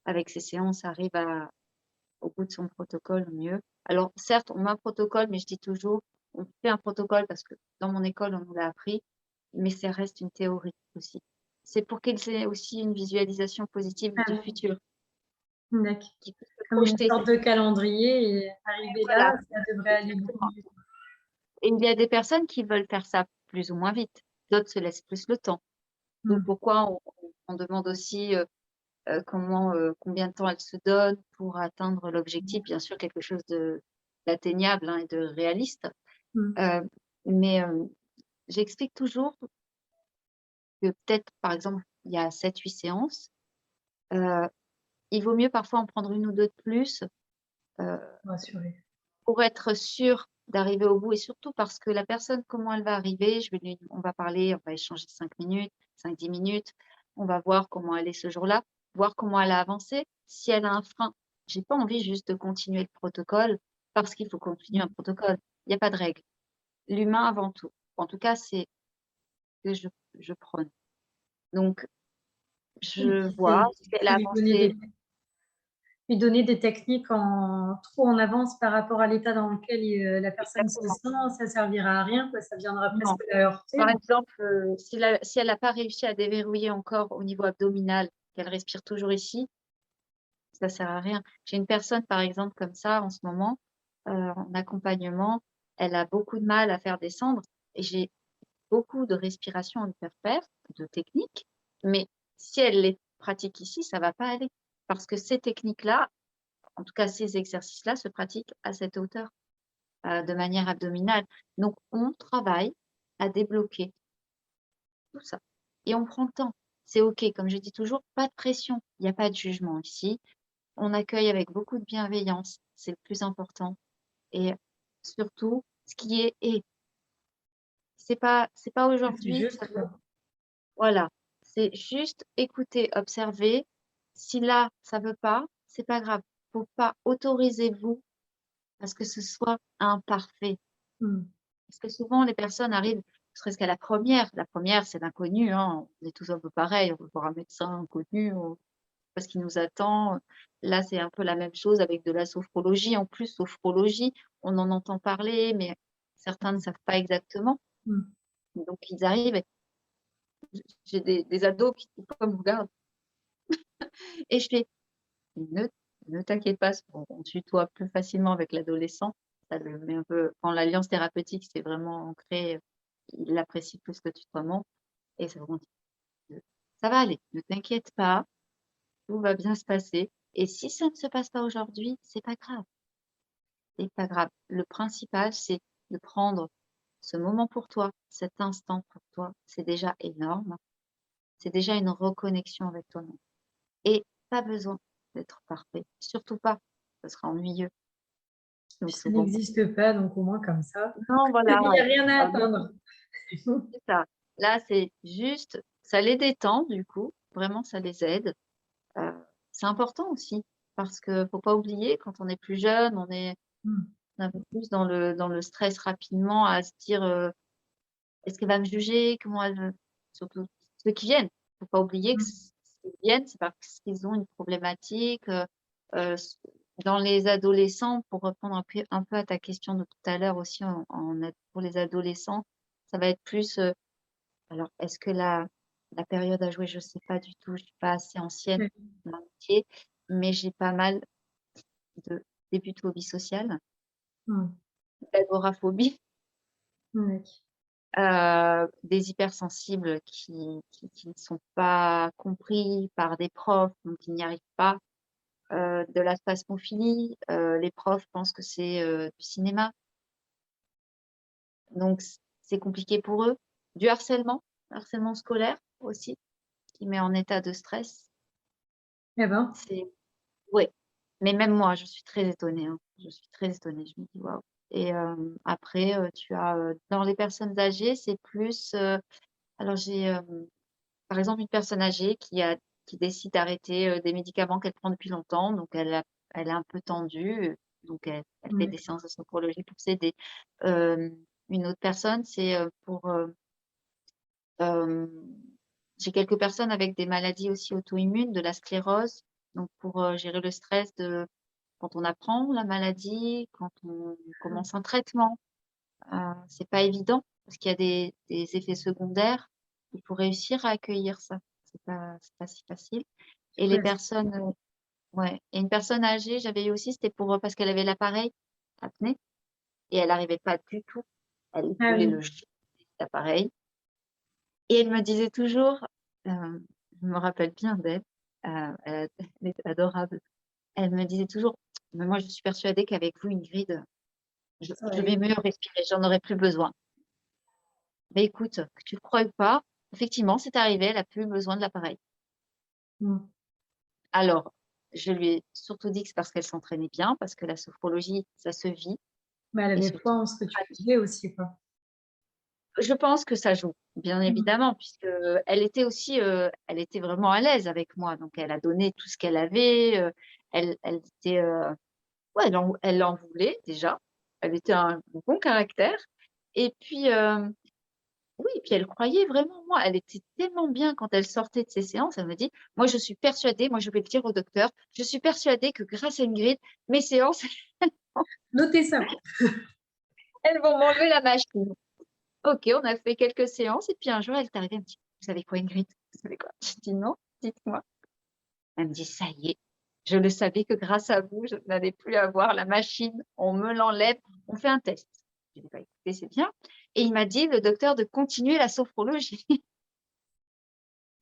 Speaker 3: avec ses séances, arrive au bout de son protocole au mieux. Alors, certes, on met un protocole, mais je dis toujours, on fait un protocole parce que dans mon école, on nous l'a appris, mais ça reste une théorie aussi. C'est pour qu'ils aient aussi une visualisation positive
Speaker 2: Ah
Speaker 3: du
Speaker 2: oui,
Speaker 3: futur,
Speaker 2: d'accord.
Speaker 3: qu'ils puissent se
Speaker 2: Comme une
Speaker 3: projeter.
Speaker 2: sorte de calendrier et
Speaker 3: Et
Speaker 2: arrivé là,
Speaker 3: voilà,
Speaker 2: ça devrait aller beaucoup
Speaker 3: exactement.
Speaker 2: mieux.
Speaker 3: Et il y a des personnes qui veulent faire ça plus ou moins vite, d'autres se laissent plus le temps. D'où
Speaker 2: Mmh.
Speaker 3: pourquoi on demande aussi combien de temps elles se donnent pour atteindre l'objectif. Bien sûr, quelque chose d'atteignable, hein, et de réaliste.
Speaker 2: Mmh.
Speaker 3: Euh, mais j'explique toujours que peut-être, par exemple, il y a 7-8 séances, euh, il vaut mieux parfois en prendre une ou deux de plus euh,
Speaker 2: Rassurée.
Speaker 3: pour être sûr d'arriver au bout et surtout parce que la personne, comment elle va arriver, on va parler, on va échanger 5 minutes, 5-10 minutes, on va voir comment elle est ce jour-là, voir comment elle a avancé, si elle a un frein. J'ai pas envie juste de continuer le protocole parce qu'il faut continuer un protocole. Il n'y a pas de règle. L'humain avant tout. En tout cas, c'est ce que je prône. Donc,
Speaker 2: Et
Speaker 3: je
Speaker 2: puis
Speaker 3: vois
Speaker 2: c'est
Speaker 3: si elle a
Speaker 2: c'est
Speaker 3: avancé.
Speaker 2: lui donner des techniques en trop en avance par rapport à l'état dans lequel, la personne se
Speaker 3: Exactement.
Speaker 2: sent, ça servira à rien, quoi, ça viendra
Speaker 3: Non.
Speaker 2: presque la heurter,
Speaker 3: Par
Speaker 2: en
Speaker 3: exemple, si elle n'a pas réussi à déverrouiller encore au niveau abdominal, qu'elle respire toujours ici, ça sert à rien. J'ai une personne, par exemple, comme ça en ce moment, en accompagnement, elle a beaucoup de mal à faire descendre et j'ai beaucoup de respiration à lui faire faire, de techniques, mais si elle les pratique ici, ça va pas aller. Parce que ces techniques-là, en tout cas ces exercices-là, se pratiquent à cette hauteur, de manière abdominale. Donc, on travaille à débloquer tout ça. Et on prend le temps. C'est OK. Comme je dis toujours, pas de pression. Il n'y a pas de jugement ici. On accueille avec beaucoup de bienveillance. C'est le plus important. Et surtout, ce qui est. C'est pas
Speaker 2: fait, c'est
Speaker 3: aujourd'hui.
Speaker 2: juste, quoi.
Speaker 3: Voilà. C'est juste écouter, observer. Si là, ça veut pas, c'est pas grave. Faut pas autoriser vous à ce que ce soit imparfait.
Speaker 2: Mmh.
Speaker 3: Parce que souvent, les personnes arrivent, ne serait-ce qu'à la première. La première, c'est l'inconnu, hein. On est tous un peu pareils. On veut voir un médecin inconnu, parce qu'il nous attend. Là, c'est un peu la même chose avec de la sophrologie. En plus, sophrologie, on en entend parler, mais certains ne savent pas exactement.
Speaker 2: Mm.
Speaker 3: Donc, ils arrivent. J'ai des ados qui, comme, me regardent et je fais: «Ne ne t'inquiète pas», on tutoie plus facilement avec l'adolescent. Ça le met un peu quand l'alliance thérapeutique, c'est vraiment ancré, il apprécie plus le tutoiement et ça vraiment dit: «Ça va aller, ne t'inquiète pas, tout va bien se passer et si ça ne se passe pas aujourd'hui, c'est pas grave, c'est pas grave. Le principal, c'est de prendre ce moment pour toi, cet instant pour toi, c'est déjà énorme, c'est déjà une reconnexion avec toi-même et pas besoin d'être parfait, surtout pas, ce sera ennuyeux,
Speaker 2: Puis
Speaker 3: donc
Speaker 2: ça
Speaker 3: c'est bon».
Speaker 2: n'existe pas, donc au moins comme ça,
Speaker 3: Non,
Speaker 2: il
Speaker 3: voilà,
Speaker 2: n'y a rien à
Speaker 3: vraiment,
Speaker 2: attendre.
Speaker 3: c'est ça. Là, c'est juste ça les détend du coup, vraiment ça les aide. Heu, c'est important aussi parce que faut pas oublier quand on est plus jeune, on est
Speaker 2: Mm.
Speaker 3: un peu plus dans le stress rapidement à se dire, «Est-ce qu'elle va me juger? Comment elle me» surtout ceux qui viennent. Faut pas oublier que
Speaker 2: Mm.
Speaker 3: s'ils viennent, c'est parce qu'ils ont une problématique, s dans les adolescents, pour répondre un peu à ta question de tout à l'heure aussi en ad pour les adolescents, ça va être plus, alors est-ce que la période a joué? Je sais pas du tout, je suis pas assez ancienne
Speaker 2: Ouais.
Speaker 3: dans le métier, mais j'ai pas mal de début de phobie sociale,
Speaker 2: Mm.
Speaker 3: d'agoraphobie.
Speaker 2: Ouais.
Speaker 3: Des hypersensibles qui ne sont pas compris par des profs, donc ils n'y arrivent pas. De la spasmophilie, les profs pensent que c'est, du cinéma, donc c'est compliqué pour eux. Du harcèlement scolaire aussi, qui met en état de stress.
Speaker 2: Eh ben,
Speaker 3: C'est Ouais, mais même moi, je suis très étonnée, hein. Je suis très étonnée, je me dis: «Waouh» et après, tu as, dans les personnes âgées, c'est plus, alors j'ai, par exemple, une personne âgée qui décide d'arrêter, des médicaments qu'elle prend depuis longtemps, donc elle est un peu tendue, donc elle fait des
Speaker 2: d'accord.
Speaker 3: séances de sophrologie pour s'aider. Une autre personne, c'est, pour, hem, j'ai quelques personnes avec des maladies aussi auto-immunes, de la sclérose, donc pour, gérer le stress de quand on apprend la maladie, quand on commence un traitement. C'est pas évident parce qu'il y a des effets secondaires. Il faut réussir à accueillir ça. C'est pas si facile et les
Speaker 2: Ouais.
Speaker 3: personnes, ouais et une personne âgée, j'avais eu aussi, c'était pour, parce qu'elle avait l'appareil apnée et elle arrivait pas du tout. Elle
Speaker 2: Ah
Speaker 3: voulait le
Speaker 2: oui.
Speaker 3: jeter cet appareil et elle me disait toujours, je me rappelle bien d'elle, elle était adorable. Elle me disait toujours: «Mais moi je suis persuadée qu'avec vous Ingrid, je
Speaker 2: Ça va
Speaker 3: je vais
Speaker 2: aller.
Speaker 3: mieux respirer, j'en aurai plus besoin». Beh, écoute, que tu le croies ou pas, effectivement, c'est arrivé, elle a plus besoin de l'appareil.
Speaker 2: Mm.
Speaker 3: Alors, je lui ai surtout dit que c'est parce qu'elle s'entraînait bien, parce que la sophrologie, ça se vit
Speaker 2: Mais elle
Speaker 3: et
Speaker 2: avait foi
Speaker 3: surtout
Speaker 2: en ce que tu
Speaker 3: pratique.
Speaker 2: faisais aussi, quoi.
Speaker 3: Je pense que ça joue, bien
Speaker 2: Mm.
Speaker 3: évidemment, puisque elle était aussi, elle était vraiment à l'aise avec moi, donc elle a donné tout ce qu'elle avait, elle était, ouais, elle en voulait déjà, elle était un bon caractère et puis, oui, et puis elle croyait vraiment en moi. Elle était tellement bien quand elle sortait de ses séances, elle me dit: «Moi, je suis persuadée, moi, je vais le dire au docteur, je suis persuadée que grâce à Ingrid, mes séances,
Speaker 2: Notez ça.
Speaker 3: elles vont m'enlever la machine». OK, on a fait quelques séances et puis un jour, elle est arrivée, elle me dit: «Vous savez quoi Ingrid? Vous savez quoi?» Je dis: «Non, dites-moi». Elle me dit: «Ça y est, je le savais que grâce à vous, je n'allais plus avoir la machine, on me l'enlève, on fait un test». Je dis: «Bah, écoutez, c'est bien» et il m'a dit, le docteur, de continuer la sophrologie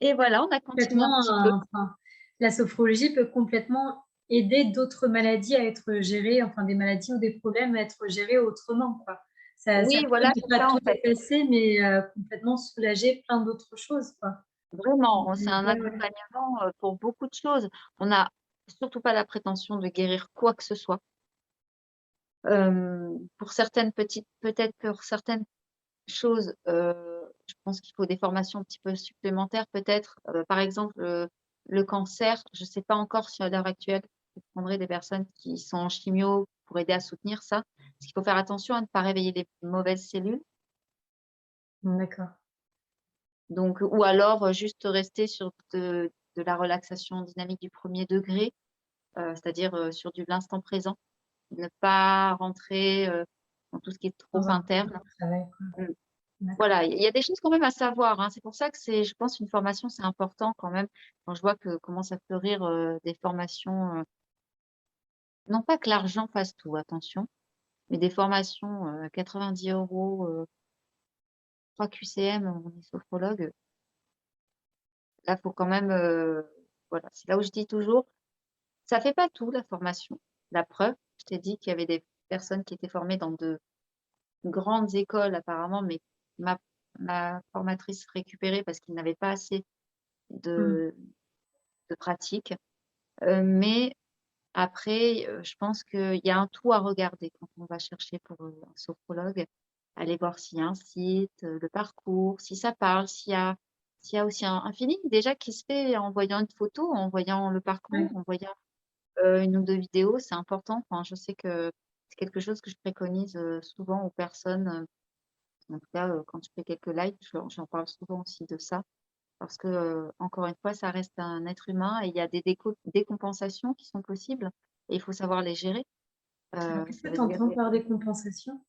Speaker 3: et voilà, on a continué un
Speaker 2: Complètement,
Speaker 3: petit peu.
Speaker 2: enfin, la sophrologie peut complètement aider d'autres maladies à être gérées, enfin des maladies ou des problèmes à être gérés autrement, quoi. Ça
Speaker 3: Oui,
Speaker 2: permet
Speaker 3: voilà,
Speaker 2: de
Speaker 3: c'est
Speaker 2: pas
Speaker 3: ça,
Speaker 2: tout
Speaker 3: en fait.
Speaker 2: effacer, mais complètement soulager plein d'autres choses, quoi.
Speaker 3: Vraiment, c'est
Speaker 2: Donc
Speaker 3: un
Speaker 2: ouais, ouais.
Speaker 3: accompagnement, pour beaucoup de choses. On n'a surtout pas la prétention de guérir quoi que ce soit. Pour certaines petites peut-être pour certaines choses, je pense qu'il faut des formations un petit peu supplémentaires peut-être. Par exemple, le cancer, je ne sais pas encore si à l'heure actuelle, je prendrai des personnes qui sont en chimio pour aider à soutenir ça. Parce qu'il faut faire attention à ne pas réveiller les mauvaises cellules.
Speaker 2: D'accord.
Speaker 3: Donc, ou alors juste rester sur de la relaxation dynamique du premier degré, c'est-à-dire sur de l'instant présent. Ne pas rentrer dans tout ce qui est trop
Speaker 2: Dans un
Speaker 3: interne.
Speaker 2: travail, quoi.
Speaker 3: Mm.
Speaker 2: D'accord.
Speaker 3: Voilà, il y a des choses quand même à savoir, hein. C'est pour ça que je pense, une formation, c'est important quand même. Quand je vois que commence à fleurir des formations, non pas que l'argent fasse tout, attention, mais des formations 90 €, 3 QCM, on est sophrologue. Là, faut quand même, voilà, c'est là où je dis toujours, ça fait pas tout la formation. La preuve, je t'ai dit qu'il y avait des personnes qui étaient formées dans de grandes écoles apparemment, mais ma ma formatrice récupérait parce qu'il n'avait pas assez
Speaker 2: Mmh.
Speaker 3: de pratique. Mais après, je pense qu'il y a un tout à regarder quand on va chercher pour, un sophrologue. Aller voir s'il y a un site, le parcours, si ça parle, s'il y a aussi un feeling déjà qui se fait en voyant une photo, en voyant le
Speaker 2: Ouais.
Speaker 3: parcours, en voyant, 1 ou 2 vidéos, c'est important. Enfin, je sais que c'est quelque chose que je préconise, souvent aux personnes, en tout cas, quand je fais quelques lives, j'en parle souvent aussi de ça. Parce que, encore une fois, ça reste un être humain et il y a des décompensations qui sont possibles et il faut savoir les gérer.
Speaker 2: Alors, qu'est-ce
Speaker 3: Ça
Speaker 2: que
Speaker 3: veut
Speaker 2: tu
Speaker 3: dire
Speaker 2: entends par des compensations?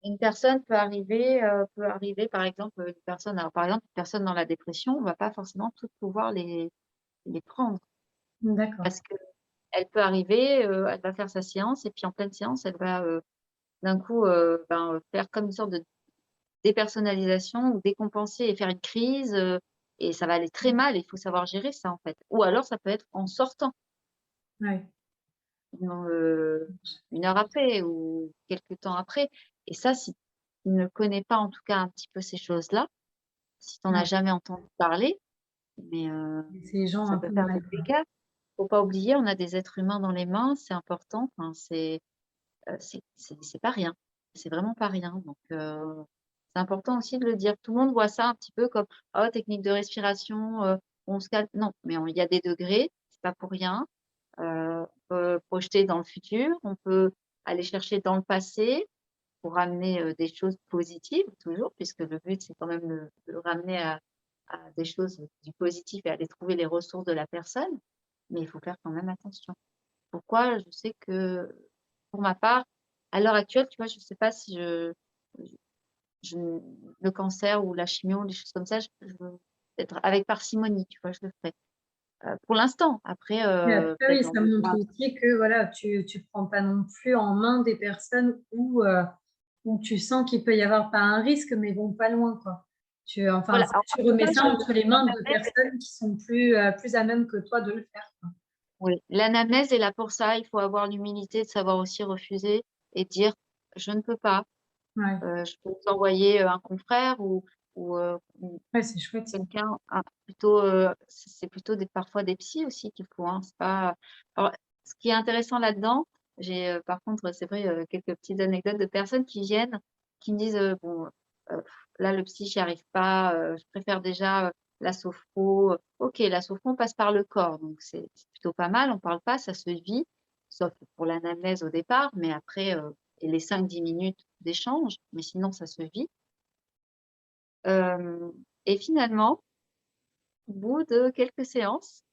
Speaker 3: une personne peut arriver par exemple, une personne, alors par exemple, une personne dans la dépression, on va pas forcément toutes pouvoir les prendre
Speaker 2: D'accord.
Speaker 3: parce qu'elle peut arriver, elle va faire sa séance et puis en pleine séance, elle va, d'un coup, faire comme une sorte de dépersonnalisation ou décompenser et faire une crise, et ça va aller très
Speaker 2: Mmh.
Speaker 3: mal et il faut savoir gérer ça, en fait. Ou alors ça peut être en sortant,
Speaker 2: Ouais.
Speaker 3: non, 1 heure après ou quelque temps après, et ça, si tu ne connais pas en tout cas un petit peu ces choses-là, si tu en as
Speaker 2: Ouais.
Speaker 3: jamais entendu parler, mais
Speaker 2: Laisser les gens
Speaker 3: ça
Speaker 2: un
Speaker 3: peut
Speaker 2: peu
Speaker 3: faire
Speaker 2: mal,
Speaker 3: des
Speaker 2: quoi.
Speaker 3: dégâts. Faut pas oublier, on a des êtres humains dans les mains, c'est important, enfin c'est pas rien. C'est vraiment pas rien, donc c'est important aussi de le dire. Tout le monde voit ça un petit peu comme: «Oh, technique de respiration, on se calme». Non, mais il y a des degrés, c'est pas pour rien. On peut projeter dans le futur, on peut aller chercher dans le passé pour ramener, des choses positives toujours, puisque le but, c'est quand même de ramener à des choses du positif et aller trouver les ressources de la personne, mais il faut faire quand même attention. Pourquoi? Je sais que, pour ma part, à l'heure actuelle, tu vois, je ne sais pas si je le cancer ou la chimio, des choses comme ça, je veux être avec parcimonie, tu vois? Je le ferai. Pour l'instant, après,
Speaker 2: Et après,
Speaker 3: peut-être
Speaker 2: oui,
Speaker 3: dans
Speaker 2: ça
Speaker 3: 2
Speaker 2: montre
Speaker 3: mois.
Speaker 2: aussi que, voilà, tu prends pas non plus en main des personnes où tu sens qu'il peut y avoir pas un risque, mais vont pas loin, quoi. Enfin,
Speaker 3: Voilà, alors
Speaker 2: tu
Speaker 3: moi,
Speaker 2: remets ça
Speaker 3: je
Speaker 2: entre les mains de
Speaker 3: l'anamnèse,
Speaker 2: personnes qui sont plus à même que toi de le faire, quoi.
Speaker 3: oui, l'anamnèse est là pour ça. Il faut avoir l'humilité de savoir aussi refuser et dire: «Je ne peux pas,
Speaker 2: Ouais.
Speaker 3: je peux vous envoyer, un confrère ou
Speaker 2: Ouais, c'est chouette ça.
Speaker 3: quelqu'un, plutôt, c'est plutôt parfois des psys aussi qu'il faut, hein, c'est pas, alors ce qui est intéressant là-dedans, j'ai, par contre, c'est vrai, quelques petites anecdotes de personnes qui viennent, qui me disent: «Bon, là le psy j'y arrive pas, je préfère déjà, la sophro». OK, la sophro on passe par le corps, donc c'est plutôt pas mal, on parle pas, ça se vit, sauf pour l'anamnèse au départ, mais après, et les 5-10 minutes d'échange, mais sinon ça se vit. Hem et finalement, au bout de quelques séances,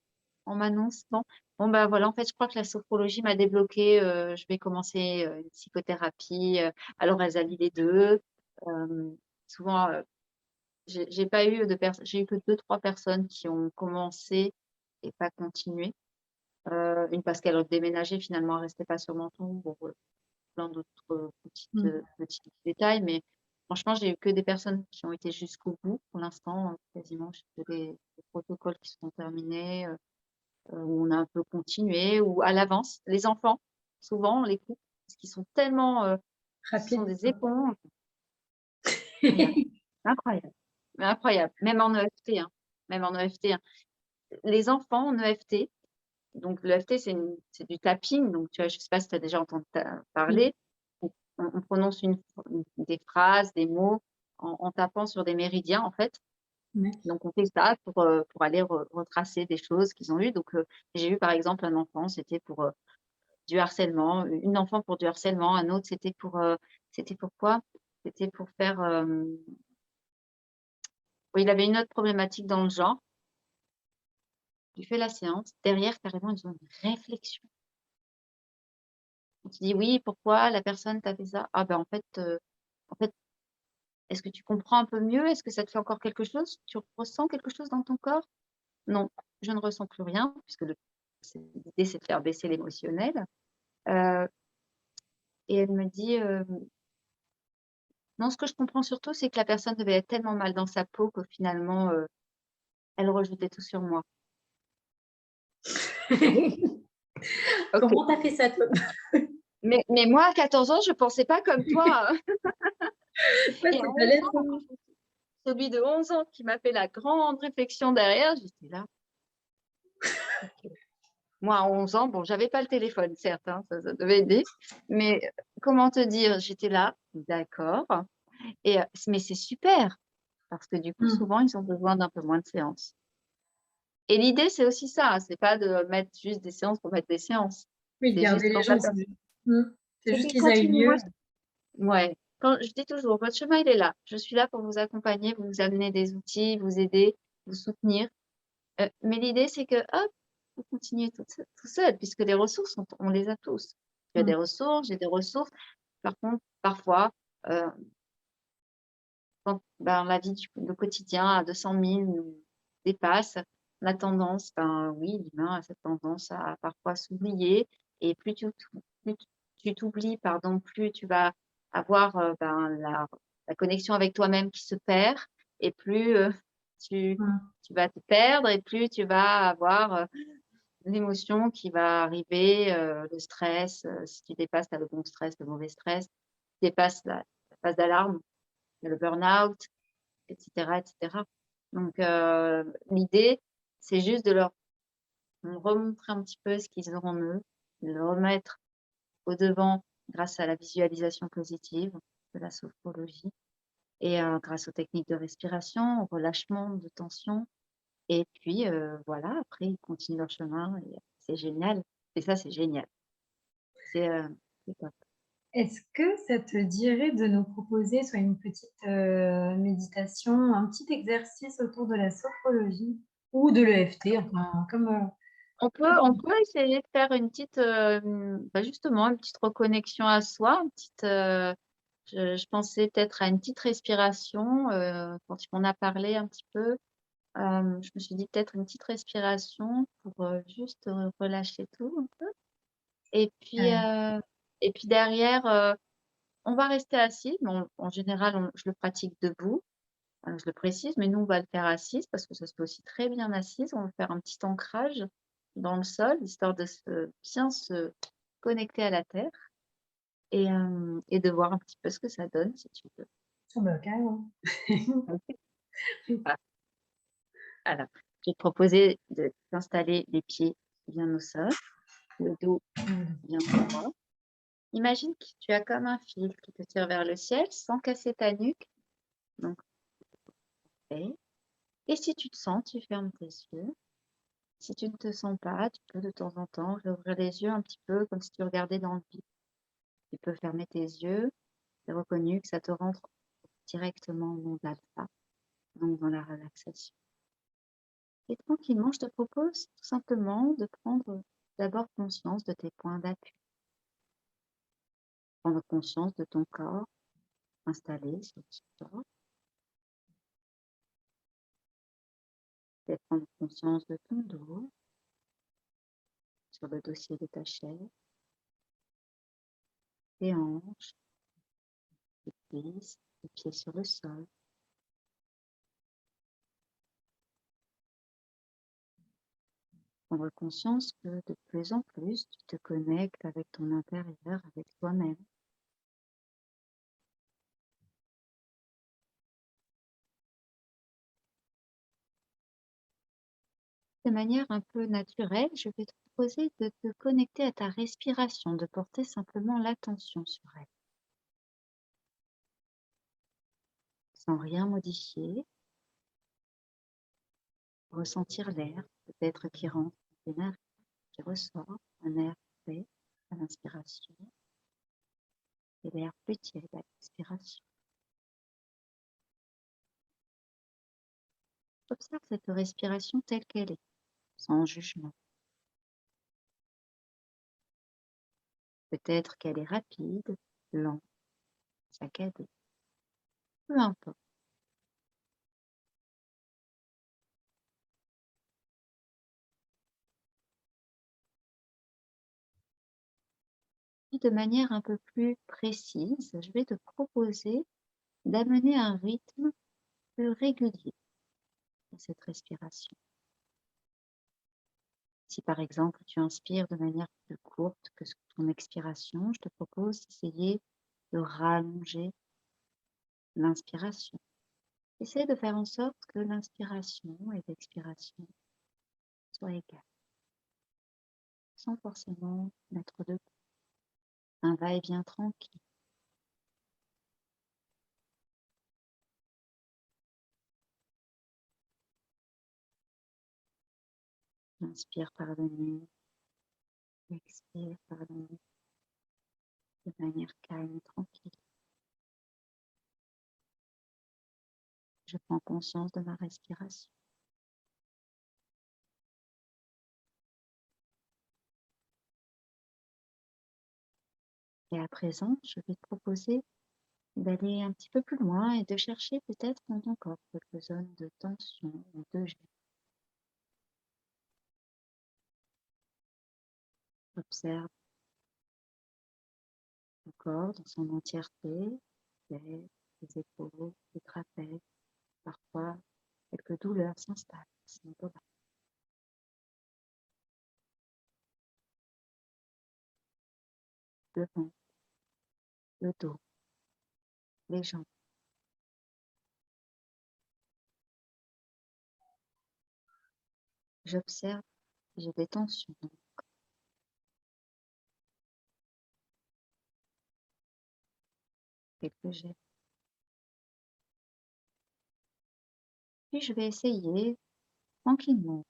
Speaker 3: on m'annonce: «Bon, bah, voilà, en fait, je crois que la sophrologie m'a débloqué, je vais commencer, une psychothérapie». Alors elles allient les 2. Hem, Souvent, j'ai pas eu de personnes, j'ai eu que 2-3 personnes qui ont commencé et pas continué. Une parce qu'elle déménageait, finalement, elle restait pas sur Menton. Bon, plein d'autres,
Speaker 2: Mmh.
Speaker 3: petits détails, mais franchement, j'ai eu que des personnes qui ont été jusqu'au bout pour l'instant, quasiment. J'ai que des protocoles qui sont terminés, où on a un peu continué ou à l'avance. Les enfants, souvent, on les coupe parce qu'ils sont tellement, ce sont
Speaker 2: Rapide,
Speaker 3: des
Speaker 2: quoi.
Speaker 3: éponges. Incroyable, incroyable, mais incroyable. Même en EFT, hein, même en EFT, hein. Les enfants en EFT, donc l'EFT, c'est du tapping, donc tu vois, je sais pas si tu as déjà entendu
Speaker 2: Oui.
Speaker 3: parler. On prononce des phrases, des mots en tapant sur des méridiens, en fait.
Speaker 2: Ouais.
Speaker 3: Donc on fait ça pour aller retracer des choses qu'ils ont eues. Donc j'ai eu par exemple un enfant, c'était pour, du harcèlement, une enfant pour du harcèlement, un autre c'était pour quoi? C'était pour faire, oui, il avait une autre problématique dans le genre. Il fait la séance, derrière carrément ils ont une réflexion. On se dit: «Oui, pourquoi la personne t'a fait ça?» «Ah ben, en fait, est-ce que tu comprends un peu mieux? Est-ce que ça te fait encore quelque chose? Tu ressens quelque chose dans ton corps?» «Non, je ne ressens plus rien», puisque l'idée c'est de faire baisser l'émotionnel, heu et elle me dit, «Non, ce que je comprends surtout, c'est que la personne devait être tellement mal dans sa peau que finalement, elle rejetait tout sur moi». OK.
Speaker 2: Comment tu as fait ça, toi?
Speaker 3: Mais moi à 14 ans, je pensais pas comme toi, hein.
Speaker 2: Ouais,
Speaker 3: Et à
Speaker 2: c'est ta
Speaker 3: 11
Speaker 2: lettre,
Speaker 3: ans, quand celui de 11 ans qui m'a fait la grande réflexion derrière, j'étais là: «OK». Moi à 11 ans, bon, j'avais pas le téléphone certes, hein, ça devait aider, mais comment te dire? J'étais là: «D'accord» et mais c'est super parce que du coup,
Speaker 2: Mmh.
Speaker 3: souvent, ils ont besoin d'un peu moins de séances et l'idée, c'est aussi ça, hein, c'est pas de mettre juste des séances pour mettre des séances.
Speaker 2: Oui,
Speaker 3: C'est juste
Speaker 2: garder les
Speaker 3: quand la
Speaker 2: gens,
Speaker 3: personne
Speaker 2: mmh, c'est
Speaker 3: c'est
Speaker 2: juste
Speaker 3: qu'ils
Speaker 2: qu'ils aillent
Speaker 3: continuent,
Speaker 2: mieux.
Speaker 3: moi ouais, quand je dis toujours: «Votre chemin, il est là. Je suis là pour vous accompagner, vous amener des outils, vous aider, vous soutenir». Mais l'idée, c'est que, hop, vous continuez tout seul puisque les ressources, on les a tous. Tu as
Speaker 2: Mmh.
Speaker 3: des ressources, j'ai des ressources. Par contre, parfois, heu, quand, ben, la vie le quotidien à 200 000 nous dépasse, on a tendance, ben, oui, l'humain a cette tendance à parfois s'oublier et plus tu t'oublies, pardon, plus tu vas avoir, ben, la connexion avec toi-même qui se perd et plus, tu
Speaker 2: Mmh.
Speaker 3: tu vas te perdre et plus tu vas avoir, l'émotion qui va arriver, le stress, si tu dépasses, tu as le bon stress, le mauvais stress, tu dépasses la phase d'alarme, il y a le burn-out et cetera. Donc l'idée, c'est juste de leur remontrer un petit peu ce qu'ils ont en eux, de le remettre au devant grâce à la visualisation positive de la sophrologie et grâce aux techniques de respiration, au relâchement de tension et puis voilà, après ils continuent leur chemin et c'est génial et ça, c'est génial. C'est, c'est top.
Speaker 2: Est-ce que ça te dirait de nous proposer soit une petite, méditation, un petit exercice autour de la sophrologie ou de l'EFT, enfin comme,
Speaker 3: On peut essayer de faire une petite, bah, justement, une petite reconnexion à soi, une petite, je pensais peut-être à une petite respiration, quand tu m'en as parlé un petit peu, je me suis dit peut-être une petite respiration pour, juste, relâcher tout un peu et puis,
Speaker 2: ouais.
Speaker 3: heu et puis derrière, on va rester assis, mais en général, je le pratique debout, je le précise, mais nous, on va le faire assise parce que ça se fait aussi très bien assise. On va faire un petit ancrage dans le sol, histoire de bien se connecter à la terre et de voir un petit peu ce que ça donne, si tu veux.
Speaker 2: Ah bah, carrément.
Speaker 3: OK. Ah, alors, je vais te proposer de t'installer les pieds bien au sol, le dos
Speaker 2: Mmh.
Speaker 3: bien droit. Imagine que tu as comme un fil qui te tire vers le ciel sans casser ta nuque, donc parfait. Et si tu te sens, tu fermes tes yeux. Si tu ne te sens pas, tu peux de temps en temps réouvrir les yeux un petit peu comme si tu regardais dans le vide. Tu peux fermer tes yeux. C'est reconnu que ça te rentre directement en onde alpha, donc dans la relaxation. Et tranquillement, je te propose tout simplement de prendre d'abord conscience de tes points d'appui. Prendre conscience de ton corps installé sur le support. Et prendre conscience de ton dos sur le dossier de ta chaise, tes hanches, tes cuisses, tes pieds sur le sol. Prendre conscience que de plus en plus, tu te connectes avec ton intérieur, avec toi-même. De manière un peu naturelle, je vais te proposer de te connecter à ta respiration, de porter simplement l'attention sur elle, sans rien modifier, ressentir l'air, peut-être qui rentre, un air qui ressort, un air frais, à l'inspiration et l'air plus tiède à l'expiration. Observe cette respiration telle qu'elle est, sans jugement. Peut-être qu'elle est rapide, lente, saccadée, peu importe. Puis de manière un peu plus précise, je vais te proposer d'amener un rythme plus régulier à cette respiration. Si par exemple tu inspires de manière plus courte que ton expiration, je te propose d'essayer de rallonger l'inspiration. Essaye de faire en sorte que l'inspiration et l'expiration soient égales, sans forcément mettre de un va-et-vient tranquille. Inspire par le nez, expire par le nez, de manière calme et tranquille. Je prends conscience de ma respiration. Et à présent, je vais te proposer d'aller un petit peu plus loin et de chercher peut-être dans ton corps quelques zones de tension ou de gêne. Observe le corps dans son entièreté, les épaules, les trapèzes. Parfois, quelques douleurs s'installent à ce niveau-là. Le ventre, le dos, les jambes. J'observe si j'ai des tensions dans quelques gènes. Puis je vais essayer tranquillement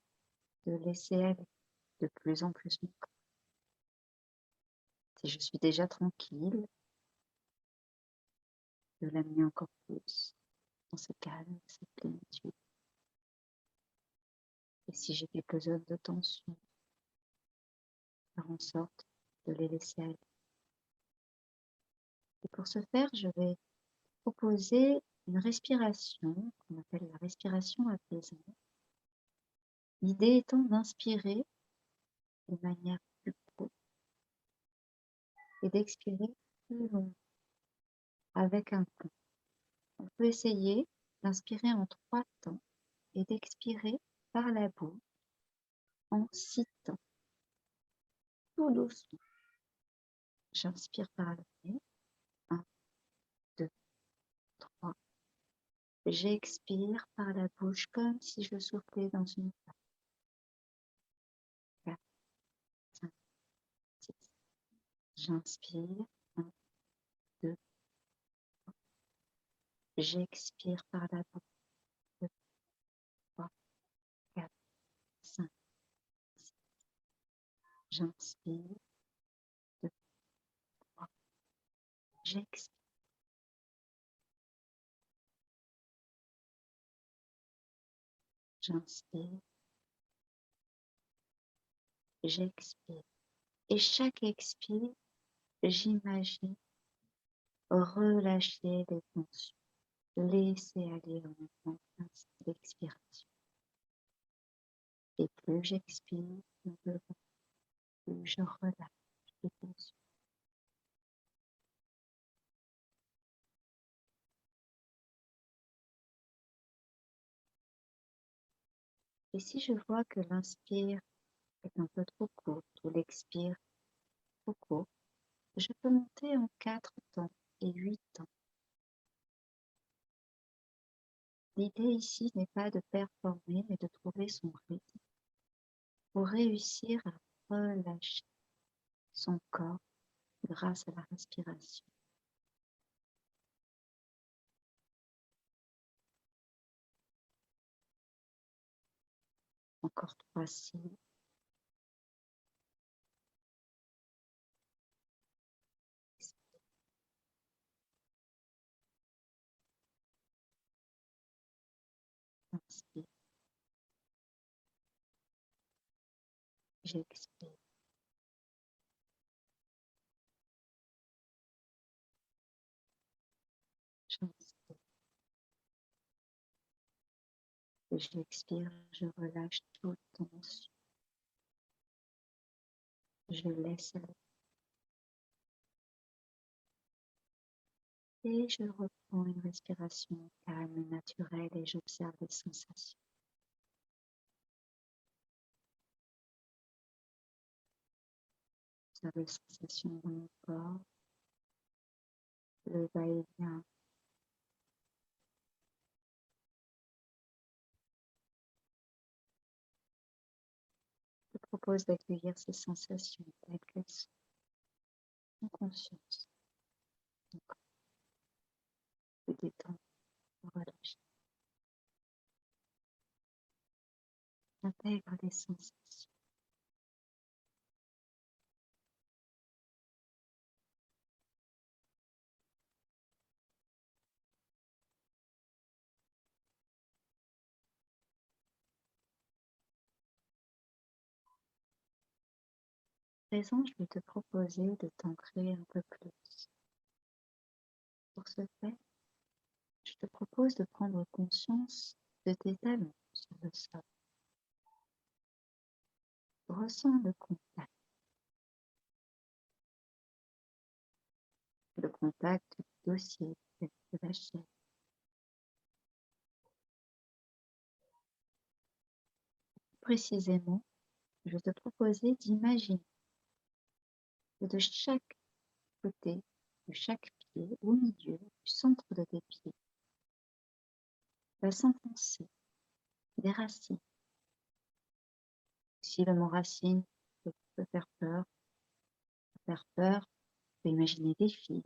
Speaker 3: de laisser aller de plus en plus mon corps. Si je suis déjà tranquille, de l'amener encore plus dans ce calme, cette plénitude. Et si j'ai quelques zones de tension, faire en sorte de les laisser aller. Et pour ce faire, je vais proposer une respiration qu'on appelle la respiration apaisante. L'idée étant d'inspirer de manière plus courte et d'expirer plus long avec un temps. On peut essayer d'inspirer en 3 temps et d'expirer par la bouche en 6 temps. Tout doucement. J'inspire par le nez. 1, 2, 3. J'expire par la bouche comme si je soufflais dans une flamme. 4, 5, 6. J'inspire. 1, 2, 3. J'expire par la bouche. 2, 3, 4, 5, 6. J'inspire. 2, 3. J'expire. J'inspire. J'expire. Et chaque expire, j'imagine relâcher les tensions. Laisser aller en même temps l'expiration. Et plus j'expire, plus je relâche les tensions. Et si je vois que l'inspire est un peu trop courte ou l'expire trop court, je peux monter en 4 temps et 8 temps. L'idée ici n'est pas de performer, mais de trouver son rythme pour réussir à relâcher son corps grâce à la respiration. Encore 3 cycles. J'inspire, j'expire, j'inspire et j'expire, je relâche toute tension, je laisse aller et je reprends une respiration calme et naturelle et j'observe les sensations. J'observe les sensations dans mon corps, le va-et-vient. Je te propose d'accueillir ces sensations telles qu'elles sont, en conscience, de détendre, de relâcher. Intègre les sensations. À présent, je vais te proposer de t'ancrer un peu plus. Pour ce faire, je te propose de prendre conscience de tes talons sur le sol. Ressens le contact du dossier de la chaise. Précisément, je vais te proposer d'imaginer que de chaque côté, de chaque pied, au milieu, du centre de tes pieds, va s'enfoncer des racines. Si le mot racine peut faire peur, tu peux imaginer des fils,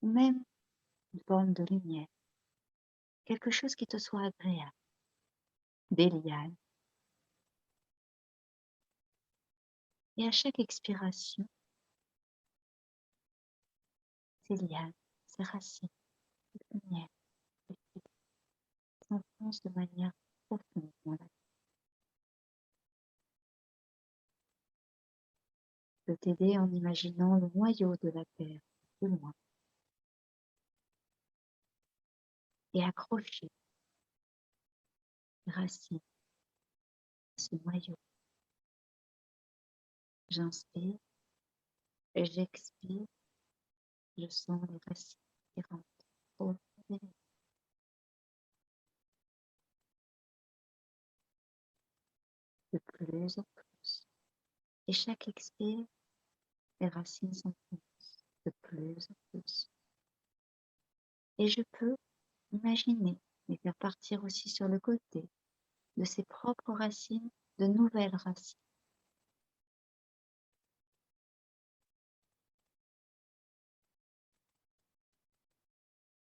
Speaker 3: ou même une forme de lumière, quelque chose qui te soit agréable, des lianes. Et à chaque expiration, ces lianes, ces racines, cette lumière, ces fils s'enfoncent de manière profonde dans la terre. Je peux t'aider en imaginant le noyau de la terre de loin et accrocher les racines à ce noyau. J'inspire et j'expire, je sens les racines qui rentrent profondément. De plus en plus. Et chaque expire, les racines s'enfoncent de plus en plus. Et je peux imaginer et faire partir aussi sur le côté de ses propres racines, de nouvelles racines.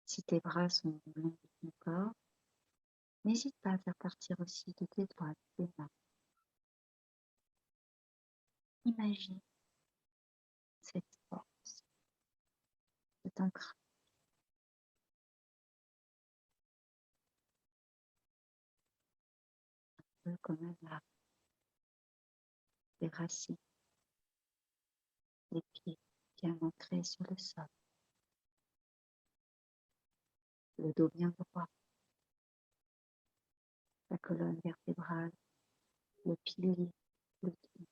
Speaker 3: Si tes bras sont le long de ton corps, n'hésite pas à faire partir aussi de tes doigts, de tes mains. Imagine cette force, cet ancrage. Un peu comme un arbre, des racines, des pieds bien ancrés sur le sol, le dos bien droit, la colonne vertébrale, le pilier, le tronc,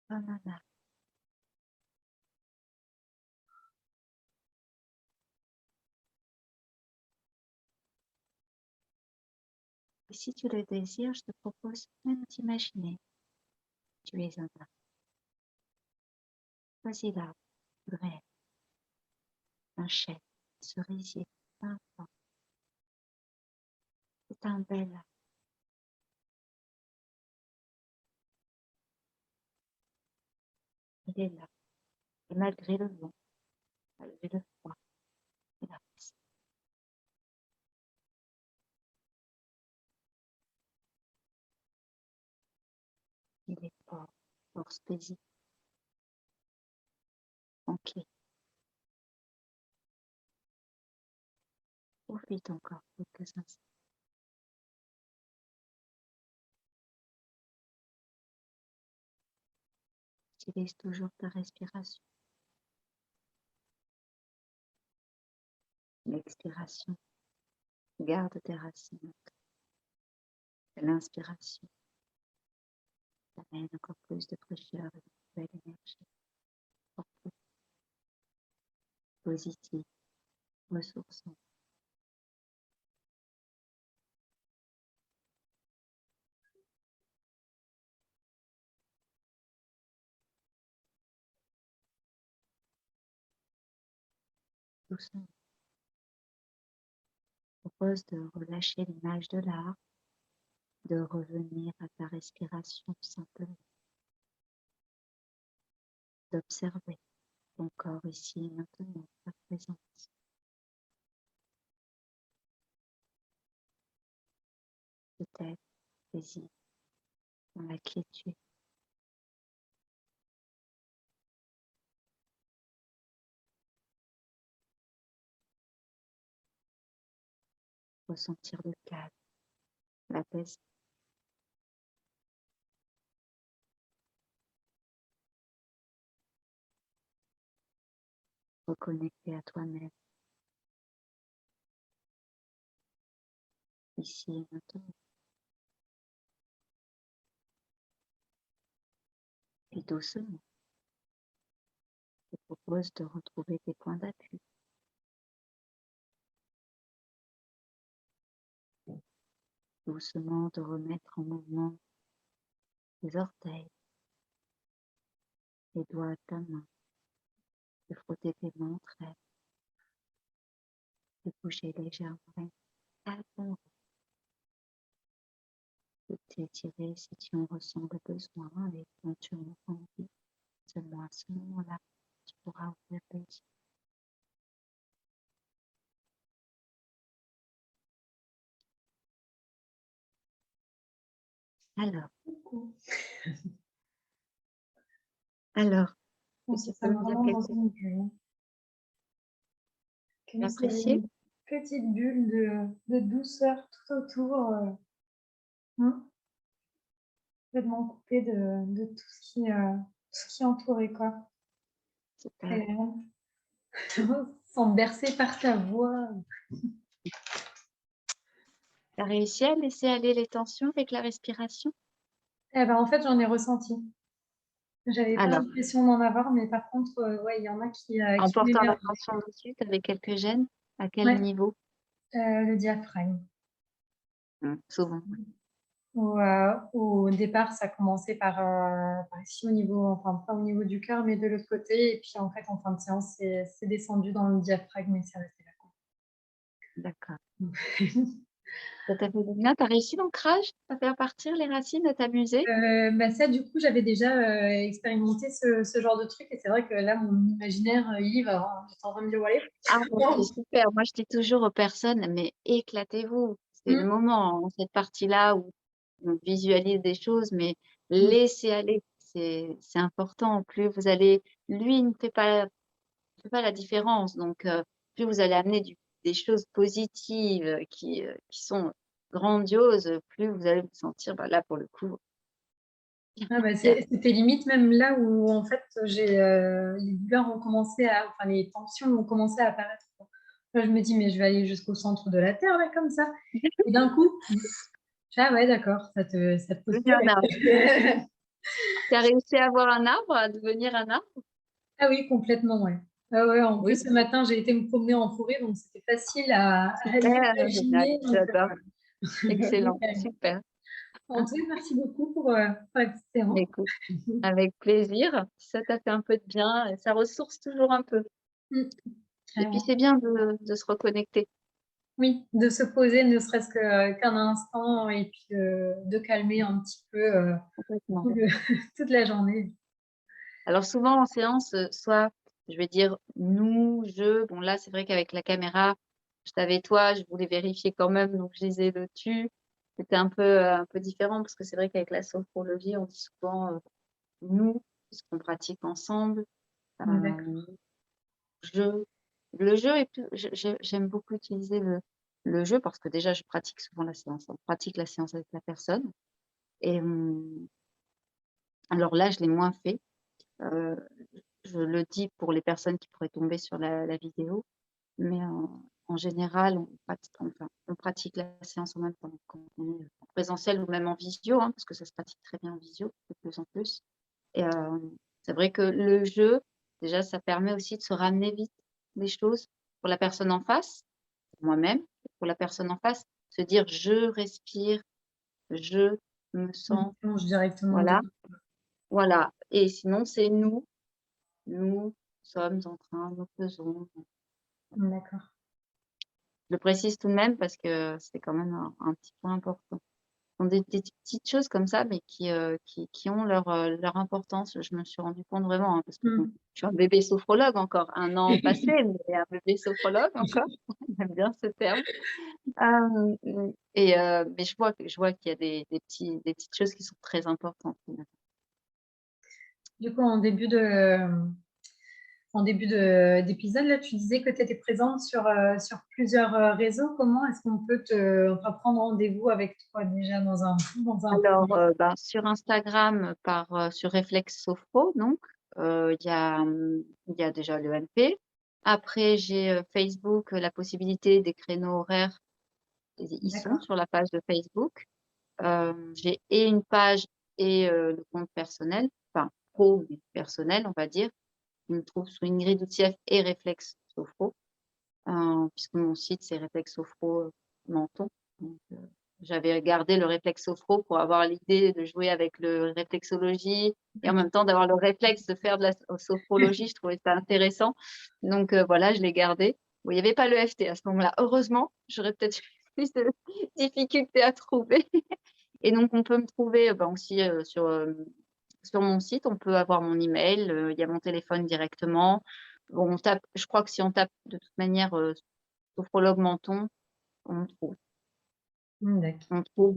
Speaker 3: comme un arbre. Et si tu le désires, je te propose même d'imaginer que tu es un arbre. Choisis l'arbre, le rêve, un chêne, un cerisier, peu importe. C'est un bel arbre. Il est là. Et malgré le vent, malgré le froid, il reste. Il est fort, force paisible, tranquille. Profite encore quelques instants. Utilise toujours ta respiration. L'expiration, garde tes racines. L'inspiration t'amène encore plus de fraîcheur et de nouvelle énergie. Encore plus positive, ressourçante. Doucement. Propose de relâcher l'image de l'art, de revenir à ta respiration simplement, d'observer ton corps ici et maintenant, ta présence. Peut-être paisible, dans la quiétude. Ressentir le calme, l'apaisement. Reconnecter à toi-même, ici et maintenant. Et doucement, je te propose de retrouver tes points d'appui. Doucement de remettre en mouvement les orteils, les doigts de ta main, de frotter tes mains entre elles, de bouger légèrement à ton rythme, de t'étirer si tu en ressens le besoin et quand tu en auras envie. Seulement à ce moment-là, tu pourras ouvrir les yeux. Alors,
Speaker 2: Coucou.
Speaker 3: alors,
Speaker 2: On
Speaker 3: tu
Speaker 2: se
Speaker 3: peux
Speaker 2: sent
Speaker 3: me dire
Speaker 2: vraiment
Speaker 3: quelque
Speaker 2: dans
Speaker 3: chose
Speaker 2: une bulle. Comme s'il y avait
Speaker 3: d'apprécié?
Speaker 2: une petite bulle de douceur tout autour. Hein, complètement coupée de tout ce qui entourait, quoi.
Speaker 3: Super.
Speaker 2: Et on se sent bercé par ta voix.
Speaker 3: Tu as réussi à laisser aller les tensions avec la respiration?
Speaker 2: Eh ben, en fait, j'en ai ressenti. J'avais pas
Speaker 3: Alors,
Speaker 2: l'impression d'en avoir, mais par contre, ouais, il y en a
Speaker 3: en
Speaker 2: qui
Speaker 3: portant
Speaker 2: m'émergent.
Speaker 3: l'attention dessus, tu avais quelques gènes? À quel
Speaker 2: Ouais,
Speaker 3: niveau?
Speaker 2: le diaphragme.
Speaker 3: Souvent, ouais.
Speaker 2: Au départ, ça commençait par ici au niveau, enfin pas au niveau du cœur, mais de l'autre côté. Et puis en fait, en fin de séance, c'est descendu dans le diaphragme et c'est resté là, quoi.
Speaker 3: D'accord. Ça t'a fait du bien? Tu as réussi l'ancrage? À faire partir les racines, à t'amuser?
Speaker 2: Bah, ça, du coup, j'avais déjà expérimenté ce genre de truc et c'est vrai que là, mon imaginaire, il y va, hein. J'étais en train de me dire: «Bon allez,
Speaker 3: Ah, bah, c'est super. Moi, je dis toujours aux personnes: «Mais éclatez-vous». C'est le
Speaker 2: mmh,
Speaker 3: moment, hein, cette partie-là où on visualise des choses, mais
Speaker 2: mmh,
Speaker 3: laissez aller. C'est important. Plus vous allez lui ne fait pas la différence, donc plus vous allez amener des choses positives, qui sont grandioses, plus vous allez vous sentir, bah, là, pour le coup,
Speaker 2: ah bah,
Speaker 3: bien.
Speaker 2: c'était limite même là où en fait, les douleurs ont commencé à enfin les tensions ont commencé à apparaître, quoi. Là, je me dis: «Mais je vais aller jusqu'au centre de la terre là, comme ça» et d'un coup, ah ouais, d'accord, ça te pose plus
Speaker 3: Devenir un arbre.
Speaker 2: avec.
Speaker 3: Tu as réussi à avoir un arbre, à devenir un arbre?
Speaker 2: Ah oui, complètement, ouais. Ouais, ouais, en
Speaker 3: Oui,
Speaker 2: plus, ce matin, j'ai été me promener en forêt, donc c'était facile à
Speaker 3: super, génial,
Speaker 2: l'imaginer, donc
Speaker 3: j'adore. Excellent,
Speaker 2: nickel.
Speaker 3: super.
Speaker 2: En tout cas, merci beaucoup pour la petite séance.
Speaker 3: Écoute, avec plaisir. Si ça t'a fait un peu de bien, ça ressource toujours un peu
Speaker 2: Mmh,
Speaker 3: et puis
Speaker 2: carrément.
Speaker 3: c'est bien de se reconnecter.
Speaker 2: Oui, de se poser ne serait-ce qu'un instant et puis de calmer un petit peu,
Speaker 3: Complètement.
Speaker 2: tout le toute la journée.
Speaker 3: Alors souvent en séance, soit je vais dire: «Nous», «je», bon là c'est vrai qu'avec la caméra, je t'avais toi, je voulais vérifier quand même donc je disais le «tu». C'était un peu différent parce que c'est vrai qu'avec la sophrologie, on dit souvent, «nous», puisqu'on pratique ensemble,
Speaker 2: D'accord.
Speaker 3: je. Le jeu est plus j'aime beaucoup utiliser le jeu parce que déjà je pratique souvent la séance. On pratique la séance avec la personne et alors là, je l'ai moins fait. Heu, je le dis pour les personnes qui pourraient tomber sur la vidéo, mais en général, on pratique la séance en même temps quand on est en présentiel ou même en visio, hein, parce que ça se pratique très bien en visio de plus en plus et c'est vrai que le jeu, déjà, ça permet aussi de se ramener vite les choses pour la personne en face, pour moi-même, pour la personne en face, se dire: «Je respire, je me
Speaker 2: On
Speaker 3: sens»,
Speaker 2: plonge directement
Speaker 3: voilà,
Speaker 2: dedans.
Speaker 3: voilà et sinon c'est nous sommes en train, nous faisons.
Speaker 2: D'accord.
Speaker 3: Je le précise tout de même parce que c'est quand même un petit point important. Ce sont des petites choses comme ça, mais qui ont leur importance. Je me suis rendu compte vraiment, hein, parce que bon,
Speaker 2: Mmh.
Speaker 3: je suis un bébé sophrologue encore, un an passé, mais un bébé sophrologue encore. J'aime bien ce terme. Mais je vois qu'il y a des petites choses qui sont très importantes finalement.
Speaker 2: Du coup, d'épisode, là, tu disais que tu étais présente sur plusieurs réseaux. Comment est-ce qu'on peut prendre rendez-vous avec toi déjà dans un
Speaker 3: Alors,
Speaker 2: premier
Speaker 3: ben, sur Instagram sur Réflexe Sophro donc, il y a déjà l'EMP. Après j'ai, Facebook, la possibilité des créneaux horaires, ils sont
Speaker 2: D'accord.
Speaker 3: sur la page de Facebook. J'ai et une page et le compte personnel, enfin pro mais personnel on va dire. On me trouve sous Ingrid Outsief et Réflexe Sophro. Puisque mon site c'est Réflexe Sophro, Menton. Donc j'avais gardé le réflexe sophro pour avoir l'idée de jouer avec le réflexologie et en même temps d'avoir le réflexe de faire de la sophrologie. Je trouvais ça intéressant. Donc voilà, je l'ai gardé. Bon, il y avait pas l'EFT à ce moment-là. Heureusement, j'aurais peut-être eu plus de difficultés à trouver et donc on peut me trouver, ben, aussi, sur mon site. On peut avoir mon email, il y a mon téléphone directement. Bon, je crois que si on tape de toute manière, sophrologue Menton, on me trouve.
Speaker 2: D'accord.
Speaker 3: On trouve,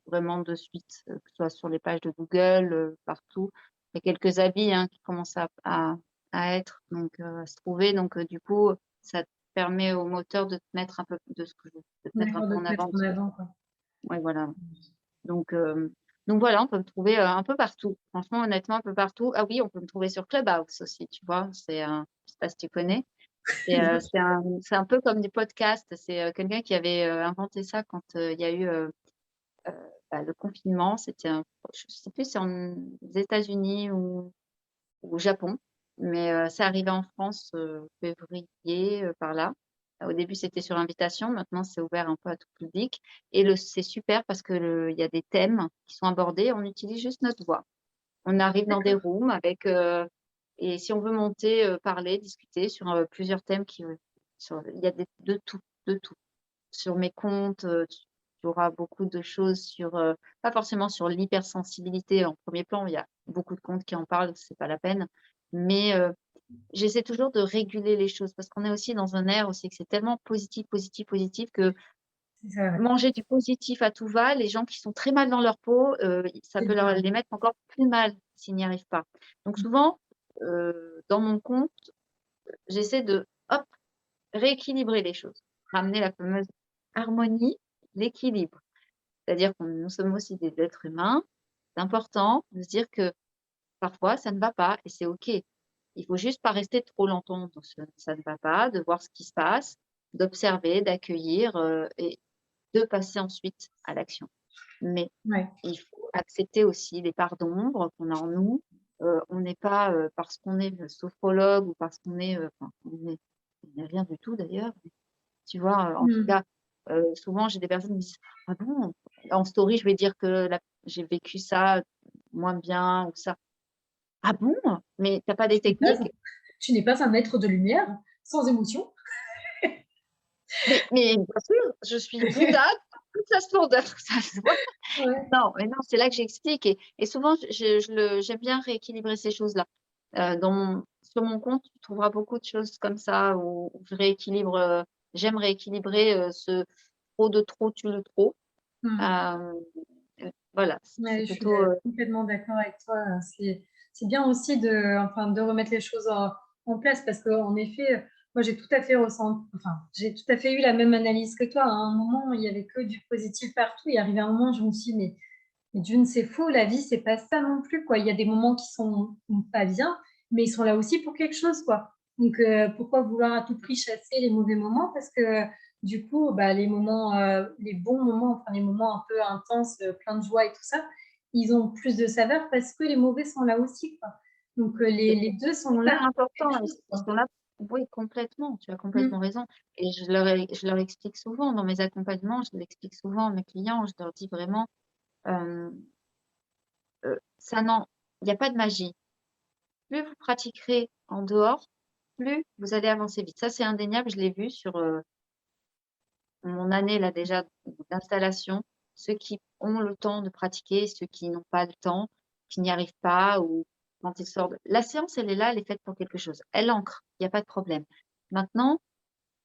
Speaker 3: vraiment de suite, que ce soit sur les pages de Google, partout. Il y a quelques avis, hein, qui commencent à être donc à se trouver donc du coup, ça te permet au moteur de te mettre un peu de te mettre un
Speaker 2: D'accord,
Speaker 3: peu
Speaker 2: de
Speaker 3: en
Speaker 2: te mettre
Speaker 3: avant
Speaker 2: en
Speaker 3: parce que
Speaker 2: avant, quoi.
Speaker 3: ouais, voilà. Donc voilà, on peut me trouver, un peu partout. Franchement, honnêtement, un peu partout. Ah oui, on peut me trouver sur Clubhouse aussi, tu vois? Je sais pas si tu connais? C'est un peu comme des podcasts. C'est, quelqu'un qui avait, inventé ça quand, il y a eu, Heu, le confinement, je sais plus si c'est aux États-Unis ou au Japon, mais c'est arrivé en France, février, par là. Au début, c'était sur invitation, maintenant c'est ouvert un peu à tout public et c'est super parce que il y a des thèmes qui sont abordés, on utilise juste notre voix. On arrive dans des
Speaker 2: D'accord.
Speaker 3: rooms et si on veut monter, parler, discuter sur, plusieurs thèmes il y a de tout, de tout. Sur mes comptes, tu auras beaucoup de choses pas forcément sur l'hypersensibilité en premier plan, il y a beaucoup de comptes qui en parlent, c'est pas la peine. Mais, j'essaie toujours de réguler les choses parce qu'on est aussi dans un air aussi que c'est tellement positif, positif, positif que
Speaker 2: C'est ça, ouais.
Speaker 3: manger du positif à tout va, les gens qui sont très mal dans leur peau, ça
Speaker 2: C'est
Speaker 3: peut
Speaker 2: dur,
Speaker 3: les
Speaker 2: ouais.
Speaker 3: mettre encore plus mal s'ils n'y arrivent pas. Donc souvent, dans mon compte, j'essaie de, hop, rééquilibrer les choses, ramener la fameuse harmonie, l'équilibre. C'est-à-dire que nous sommes aussi des êtres humains. C'est important de se dire que parfois ça ne va pas et c'est OK. Il faut juste pas rester trop longtemps dans ce ça ne va pas, de voir ce qui se passe, d'observer, d'accueillir, et de passer ensuite à l'action. Mais
Speaker 2: Ouais.
Speaker 3: il faut accepter aussi les parts d'ombre qu'on a en nous. On n'est pas, parce qu'on est, sophrologue ou parce qu'on est, enfin on n'est rien du tout d'ailleurs. Tu vois? En tout
Speaker 2: Mmh.
Speaker 3: cas, souvent j'ai des personnes qui me disent: «Ah bon?» En story, je vais dire que j'ai vécu ça moins bien ou ça. «Ah bon? Mais tu as pas des
Speaker 2: Tu n'es pas
Speaker 3: techniques?»
Speaker 2: tu n'es pas un être de lumière, sans émotion.
Speaker 3: Mais bien sûr, je suis Bouddha dans toute sa splendeur, ça se voit.
Speaker 2: Ouais.
Speaker 3: Non, mais non, c'est là que j'explique et souvent j'aime bien rééquilibrer ces choses-là. Sur mon compte, tu trouveras beaucoup de choses comme ça où je rééquilibre, j'aime rééquilibrer, ce trop de trop tue le trop.
Speaker 2: Mmh.
Speaker 3: Hem, voilà, c'est
Speaker 2: Ouais, je suis,
Speaker 3: plutôt,
Speaker 2: complètement d'accord avec toi, c'est bien aussi de remettre les choses en place parce qu'en effet, moi, j'ai tout à fait ressenti, enfin, j'ai tout à fait eu la même analyse que toi. À un moment, il y avait que du positif partout et arrivé un moment, je me suis dit: «Mais Dune, c'est faux, la vie, c'est pas ça non plus, quoi». Il y a des moments qui sont pas bien, mais ils sont là aussi pour quelque chose, quoi. Donc pourquoi vouloir à tout prix chasser les mauvais moments? Parce que du coup, bah, les moments, les bons moments, enfin les moments un peu intenses, pleins de joie et tout ça, ils ont plus de saveur parce que les mauvais sont là aussi, quoi. Donc
Speaker 3: C'est
Speaker 2: les 2 sont là
Speaker 3: hyper
Speaker 2: pour quelque
Speaker 3: important,
Speaker 2: chose,
Speaker 3: ils
Speaker 2: quoi.
Speaker 3: sont là oui, complètement, tu as
Speaker 2: Mmh.
Speaker 3: complètement raison et je leur explique souvent dans mes accompagnements, je l'explique souvent à mes clients, je leur dis vraiment, hem, ça n'en il y a pas de magie. Plus vous pratiquerez en dehors, plus vous allez avancer vite. Ça, c'est indéniable, je l'ai vu sur, mon année là déjà d'installation. Ceux qui ont le temps de pratiquer, ceux qui n'ont pas le temps, qui n'y arrivent pas ou quand ils sortent la séance, elle est là, elle est faite pour quelque chose. Elle ancre, il y a pas de problème. Maintenant,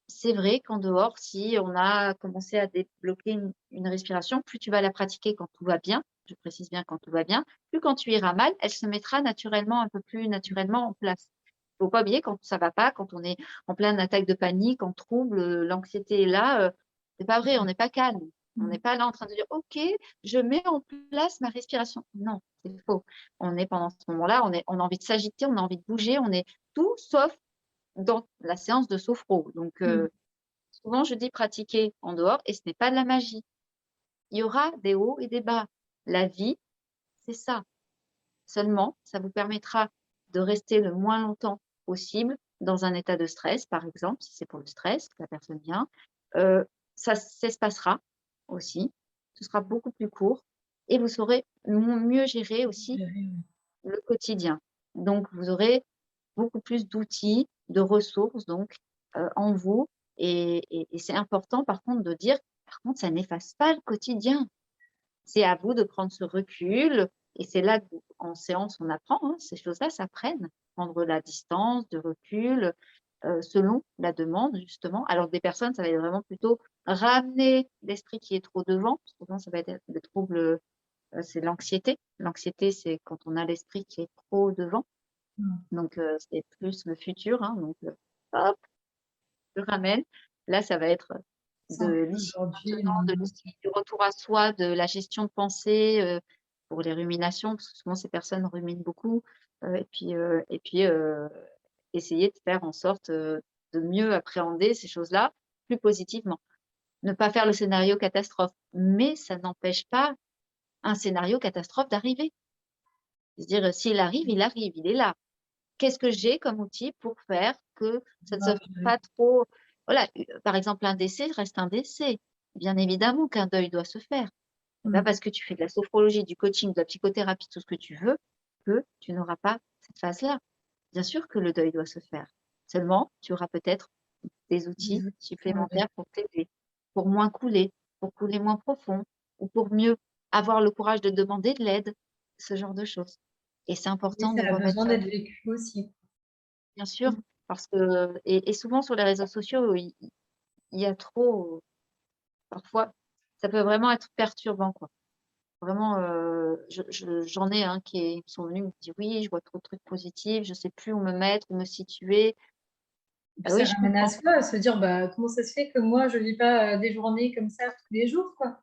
Speaker 3: c'est vrai qu'en dehors, si on a commencé à débloquer une respiration, plus tu vas la pratiquer quand tout va bien, je précise bien quand tout va bien, plus quand tu iras mal, elle se mettra naturellement, un peu plus naturellement en place. Faut pas oublier quand ça va pas, quand on est en pleine attaque de panique, en trouble, l'anxiété est là, c'est pas vrai, on n'est pas calme. On n'est
Speaker 2: Mmh.
Speaker 3: pas là en train de dire: «OK, je mets en place ma respiration». Non, c'est faux. On est pendant ce moment-là, on a envie de s'agiter, on a envie de bouger, on est tout sauf dans la séance de sophro. Donc
Speaker 2: Mmh.
Speaker 3: souvent je dis pratiquer en dehors et ce n'est pas de la magie. Il y aura des hauts et des bas. La vie, c'est ça. Seulement, ça vous permettra de rester le moins longtemps possible dans un état de stress, par exemple, si c'est pour le stress que la personne vient. Heu, ça s'espacera aussi. Ce sera beaucoup plus court et vous saurez mieux gérer aussi
Speaker 2: Gérer, ouais.
Speaker 3: le quotidien. Donc vous aurez beaucoup plus d'outils, de ressources donc, en vous et c'est important par contre de dire: «Par contre, ça n'efface pas le quotidien». C'est à vous de prendre ce recul et c'est là que en séance on apprend, hein, ces choses-là s'apprennent. Prendre la distance, de recul, selon la demande justement. Alors des personnes, ça va être vraiment plutôt ramener l'esprit qui est trop devant. Souvent ça va être des troubles, c'est l'anxiété. L'anxiété, c'est quand on a l'esprit qui est trop devant.
Speaker 2: Mmh.
Speaker 3: Donc c'est plus le futur, hein, donc hop, je ramène. Là, ça va être de
Speaker 2: Centre
Speaker 3: l'ici
Speaker 2: aujourd'hui,
Speaker 3: maintenant, de
Speaker 2: maintenant.
Speaker 3: l'ici, du retour à soi, de la gestion de pensée, pour les ruminations, parce que souvent ces personnes ruminent beaucoup, et puis, essayer de faire en sorte, de mieux appréhender ces choses-là plus positivement. Ne pas faire le scénario catastrophe, mais ça n'empêche pas un scénario catastrophe d'arriver. C'est-à-dire, il arrive, il est là. Qu'est-ce que j'ai comme outil pour faire que ça ne se
Speaker 2: Pouvoir
Speaker 3: fasse
Speaker 2: gérer.
Speaker 3: pas trop voilà, par exemple, un décès reste un décès. Bien évidemment qu'un deuil doit se faire. C'est pas
Speaker 2: Mmh.
Speaker 3: parce que tu fais de la sophrologie, du coaching, de la psychothérapie, tout ce que tu veux, que tu n'auras pas cette phase-là. Bien sûr que le deuil doit se faire. Seulement, tu auras peut-être des
Speaker 2: Des
Speaker 3: outils
Speaker 2: outils pour le
Speaker 3: supplémentaires pour t'aider, pour moins couler, pour couler moins profond ou pour mieux avoir le courage de demander de l'aide, ce genre de choses. Et c'est
Speaker 2: oui,
Speaker 3: important
Speaker 2: ça
Speaker 3: de
Speaker 2: a
Speaker 3: remettre
Speaker 2: besoin
Speaker 3: ça
Speaker 2: d'être vécu aussi.
Speaker 3: bien sûr,
Speaker 2: Mmh.
Speaker 3: parce que et souvent sur les réseaux sociaux, il y a trop parfois, ça peut vraiment être perturbant, quoi. Vraiment, j'en ai, hein, qui sont venus me dire: «Oui, je vois trop de trucs positifs, je sais plus où me mettre, où me situer».
Speaker 2: Et puis
Speaker 3: Ah oui,
Speaker 2: ça
Speaker 3: je
Speaker 2: ramène à
Speaker 3: comprends.
Speaker 2: soi, à se dire: «Bah, comment ça se fait que moi je vis pas, des journées comme ça tous les jours, quoi?»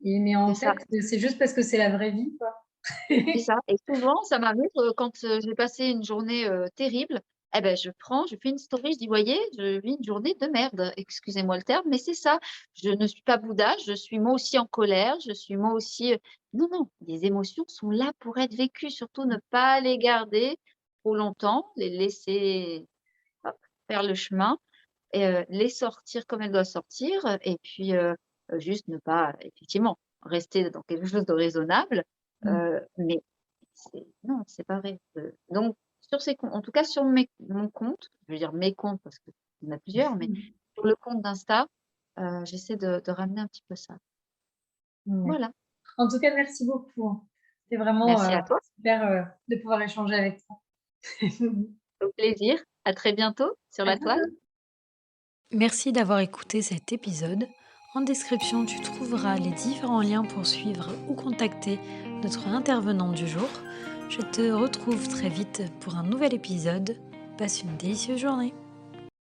Speaker 2: Et mais
Speaker 3: C'est
Speaker 2: en
Speaker 3: ça,
Speaker 2: fait, c'est juste parce que c'est la vraie vie, quoi.
Speaker 3: c'est ça et souvent ça m'arrive, quand, j'ai passé une journée, terrible, eh beh, je fais une story, je dis: «Voyez, je vis une journée de merde». Excusez-moi le terme, mais c'est ça. Je ne suis pas Bouddha, je suis moi aussi en colère, je suis moi aussi, non, non, les émotions sont là pour être vécues, surtout ne pas les garder trop longtemps, les laisser, hop, faire le chemin et les sortir comme elles doivent sortir, et puis, juste ne pas effectivement rester dans quelque chose de raisonnable,
Speaker 2: Mmh.
Speaker 3: mais c'est non, c'est pas vrai, donc sur ces comptes en tout cas sur mon compte, je veux dire mes comptes parce qu'il y en a plusieurs, mais
Speaker 2: Mmh.
Speaker 3: sur le compte d'Insta, j'essaie de ramener un petit peu ça.
Speaker 2: Ouais.
Speaker 3: Voilà,
Speaker 2: En tout cas, merci beaucoup, hein. C'était vraiment,
Speaker 3: merci à toi,
Speaker 2: super, de pouvoir échanger avec toi.
Speaker 3: au plaisir, à très bientôt sur
Speaker 2: À
Speaker 3: la toile.
Speaker 2: bientôt.
Speaker 1: Merci d'avoir écouté cet épisode. En description, tu trouveras les différents liens pour suivre ou contacter notre intervenant du jour. Je te retrouve très vite pour un nouvel épisode. Passe une délicieuse journée.